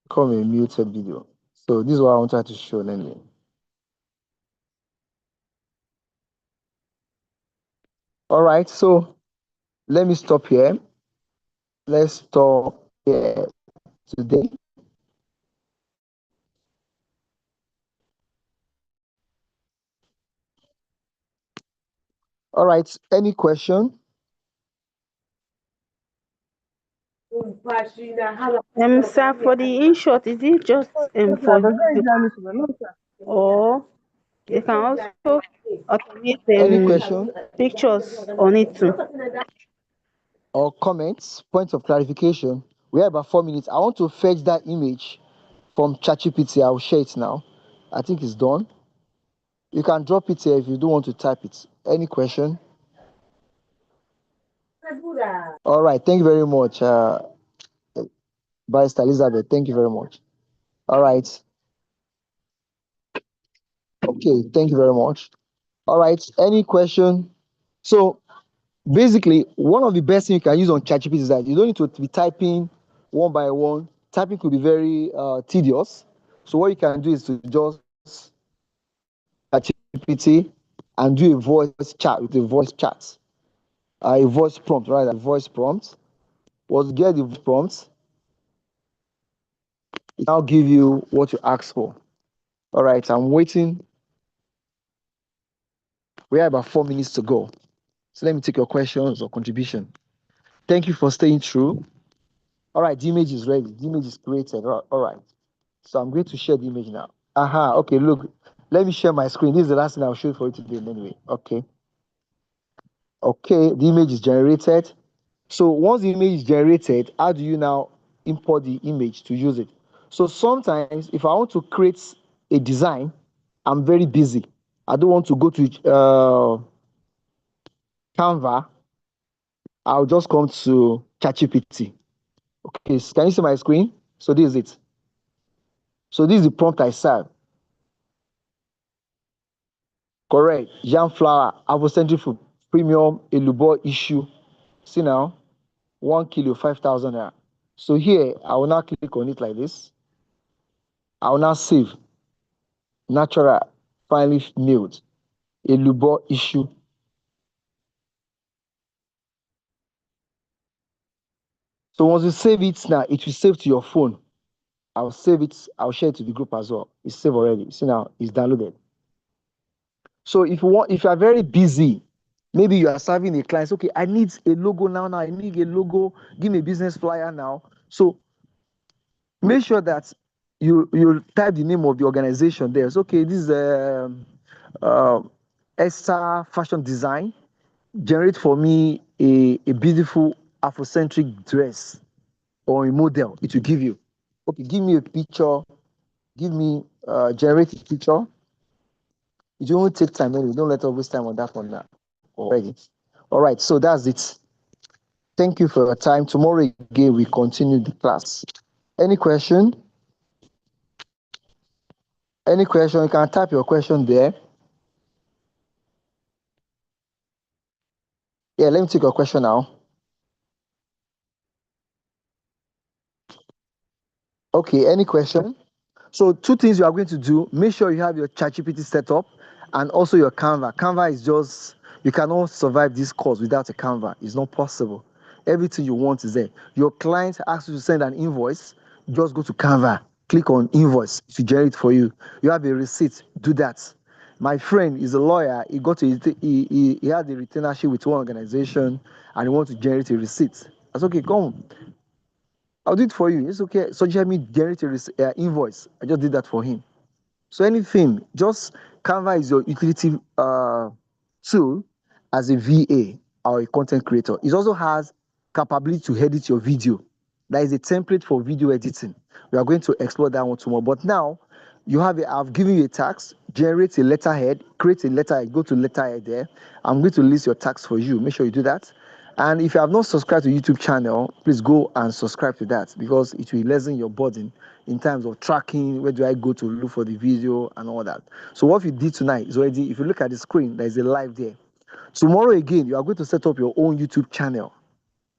Become a muted video. So this is what I wanted to show. Let me. All right, so let me stop here. Let's stop here today. All right, any question? Sir, for the in-short, is it just for or you can also automate Any question pictures on it too? or comments, points of clarification? We have about 4 minutes. I want to fetch that image from ChatGPT. I'll share it now. I think it's done. You can drop it here if you don't want to type it. Any question? All right, thank you very much, Barrister Elizabeth. Thank you very much. All right. Okay, thank you very much. All right, any question? So basically, one of the best things you can use on ChatGPT is that you don't need to be typing one by one. Typing could be very tedious. So what you can do is to just ChatGPT and do a voice chat with a voice chat, a voice prompt, right? A voice prompt. Once you get the voice prompt, it now give you what you asked for. All right, I'm waiting. We have about 4 minutes to go. So let me take your questions or contribution. Thank you for staying through. All right, the image is ready. The image is created. All right. So I'm going to share the image now. Okay, look. Let me share my screen. This is the last thing I'll show for you today anyway. Okay. Okay, the image is generated. So once the image is generated, how do you now import the image to use it? So sometimes if I want to create a design, I'm very busy. I don't want to go to Canva. I'll just come to ChatGPT. Okay, can you see my screen? So this is it. So this is the prompt I serve. Correct. Yam flour, Avocentric food, premium, Elubo issue. See now, 1 kilo, 5,000 naira. So here, I will now click on it like this. I will now save. Natural, finely milled, Elubo issue. So once you save it now, it will save to your phone. I'll save it. I'll share it to the group as well. It's saved already. See now, it's downloaded. So if you are very busy, maybe you are serving a client. Okay, I need a logo now. I need a logo. Give me a business flyer now. So make sure that you type the name of the organization there. So, okay, this is Esther Fashion Design. Generate for me a beautiful Afrocentric dress or a model. It will give you. Okay, give me a picture. Give me generate a picture. It won't take time anyway. Don't let us waste time on that one now. Already. All right, so that's it. Thank you for your time. Tomorrow again, we continue the class. Any question? Any question? You can type your question there. Yeah, let me take your question now. Okay, any question? So 2 things you are going to do. Make sure you have your ChatGPT set up and also your Canva. Canva is just, you cannot survive this course without a Canva. It's not possible. Everything you want is there. Your client asks you to send an invoice, just go to Canva, click on invoice to generate for you. You have a receipt, do that. My friend is a lawyer. He got he had a retainership with one organization and he wants to generate a receipt. That's okay, come. I'll do it for you. It's okay. So you have me generate a invoice. I just did that for him. So anything, just Canva is your utility tool as a VA or a content creator. It also has capability to edit your video. That is a template for video editing. We are going to explore that one tomorrow. But now I've given you a task, generate a letterhead, create a letterhead, go to letterhead there. I'm going to list your tasks for you. Make sure you do that. And if you have not subscribed to YouTube channel, please go and subscribe to that because it will lessen your burden in terms of tracking. Where do I go to look for the video and all that? So what we did tonight is already, if you look at the screen, there is a live there. Tomorrow again, you are going to set up your own YouTube channel.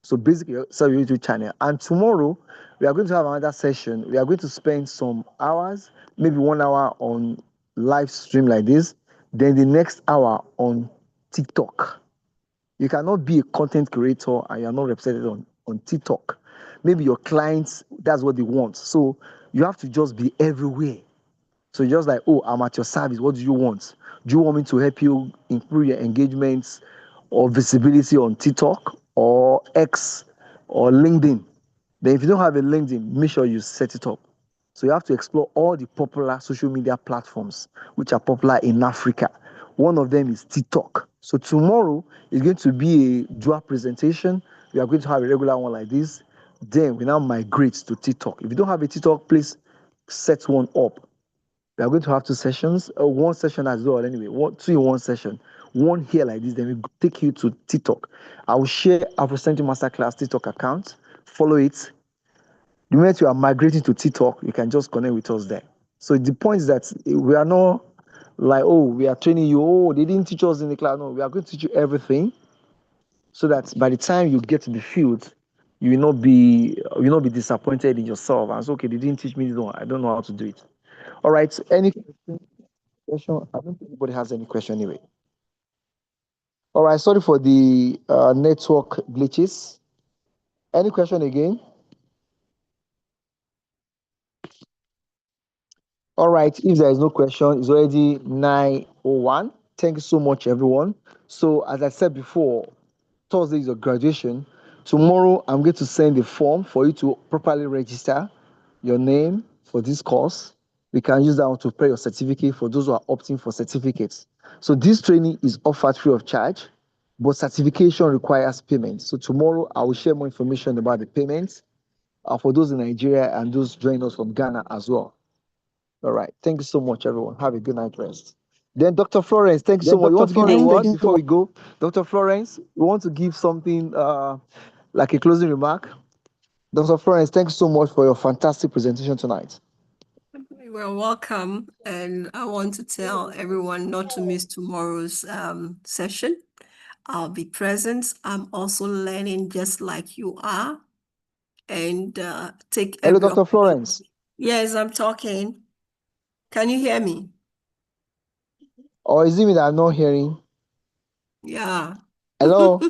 So basically, set your YouTube channel. And tomorrow, we are going to have another session. We are going to spend some hours, maybe 1 hour on live stream like this. Then the next hour on TikTok. You cannot be a content creator and you're not represented on TikTok. Maybe your clients, that's what they want. So you have to just be everywhere. So just like, oh, I'm at your service. What do you want? Do you want me to help you improve your engagements or visibility on TikTok or X or LinkedIn? Then if you don't have a LinkedIn, make sure you set it up. So you have to explore all the popular social media platforms which are popular in Africa. One of them is TikTok. So tomorrow is going to be a dual presentation. We are going to have a regular one like this. Then we now migrate to TikTok. If you don't have a TikTok, please set one up. We are going to have two sessions, one session as well. Anyway, two in one session, one here like this. Then we take you to TikTok. I will share our Presenting Masterclass TikTok account. Follow it. The moment you are migrating to TikTok, you can just connect with us there. So the point is that we are not like, oh, we are training you. Oh, they didn't teach us in the class. No, we are going to teach you everything, so that by the time you get to the field, you will not be disappointed in yourself. And say, okay, they didn't teach me. No, I don't know how to do it. All right. So any question? I don't think anybody has any question anyway. All right. Sorry for the network glitches. Any question again? All right, if there is no question, it's already 9:01. Thank you so much, everyone. So, as I said before, Thursday is your graduation. Tomorrow, I'm going to send a form for you to properly register your name for this course. We can use that one to prepare your certificate for those who are opting for certificates. So, this training is offered free of charge, but certification requires payment. So, tomorrow, I will share more information about the payments for those in Nigeria and those joining us from Ghana as well. All right. Thank you so much, everyone. Have a good night rest. Then, Dr. Florence, thank you so much. You want to give a word before we go? Dr. Florence, you want to give something like a closing remark? Dr. Florence, thank you so much for your fantastic presentation tonight. You're welcome. And I want to tell everyone not to miss tomorrow's session. I'll be present. I'm also learning just like you are. And take Hello, every Dr. Florence. Yes, I'm talking. Can you hear me? Or is it me that I'm not hearing? Yeah. Hello?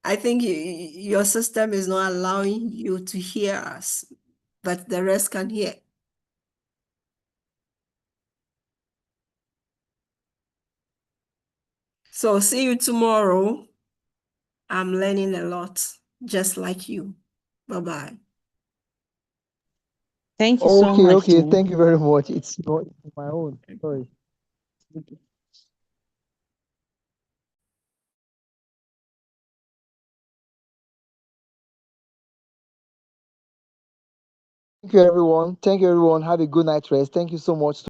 I think your system is not allowing you to hear us, but the rest can hear. So see you tomorrow. I'm learning a lot, just like you. Bye-bye. Thank you so much. Okay. Thank you very much. It's my own. Sorry. Thank you, everyone. Have a good night rest. Thank you so much.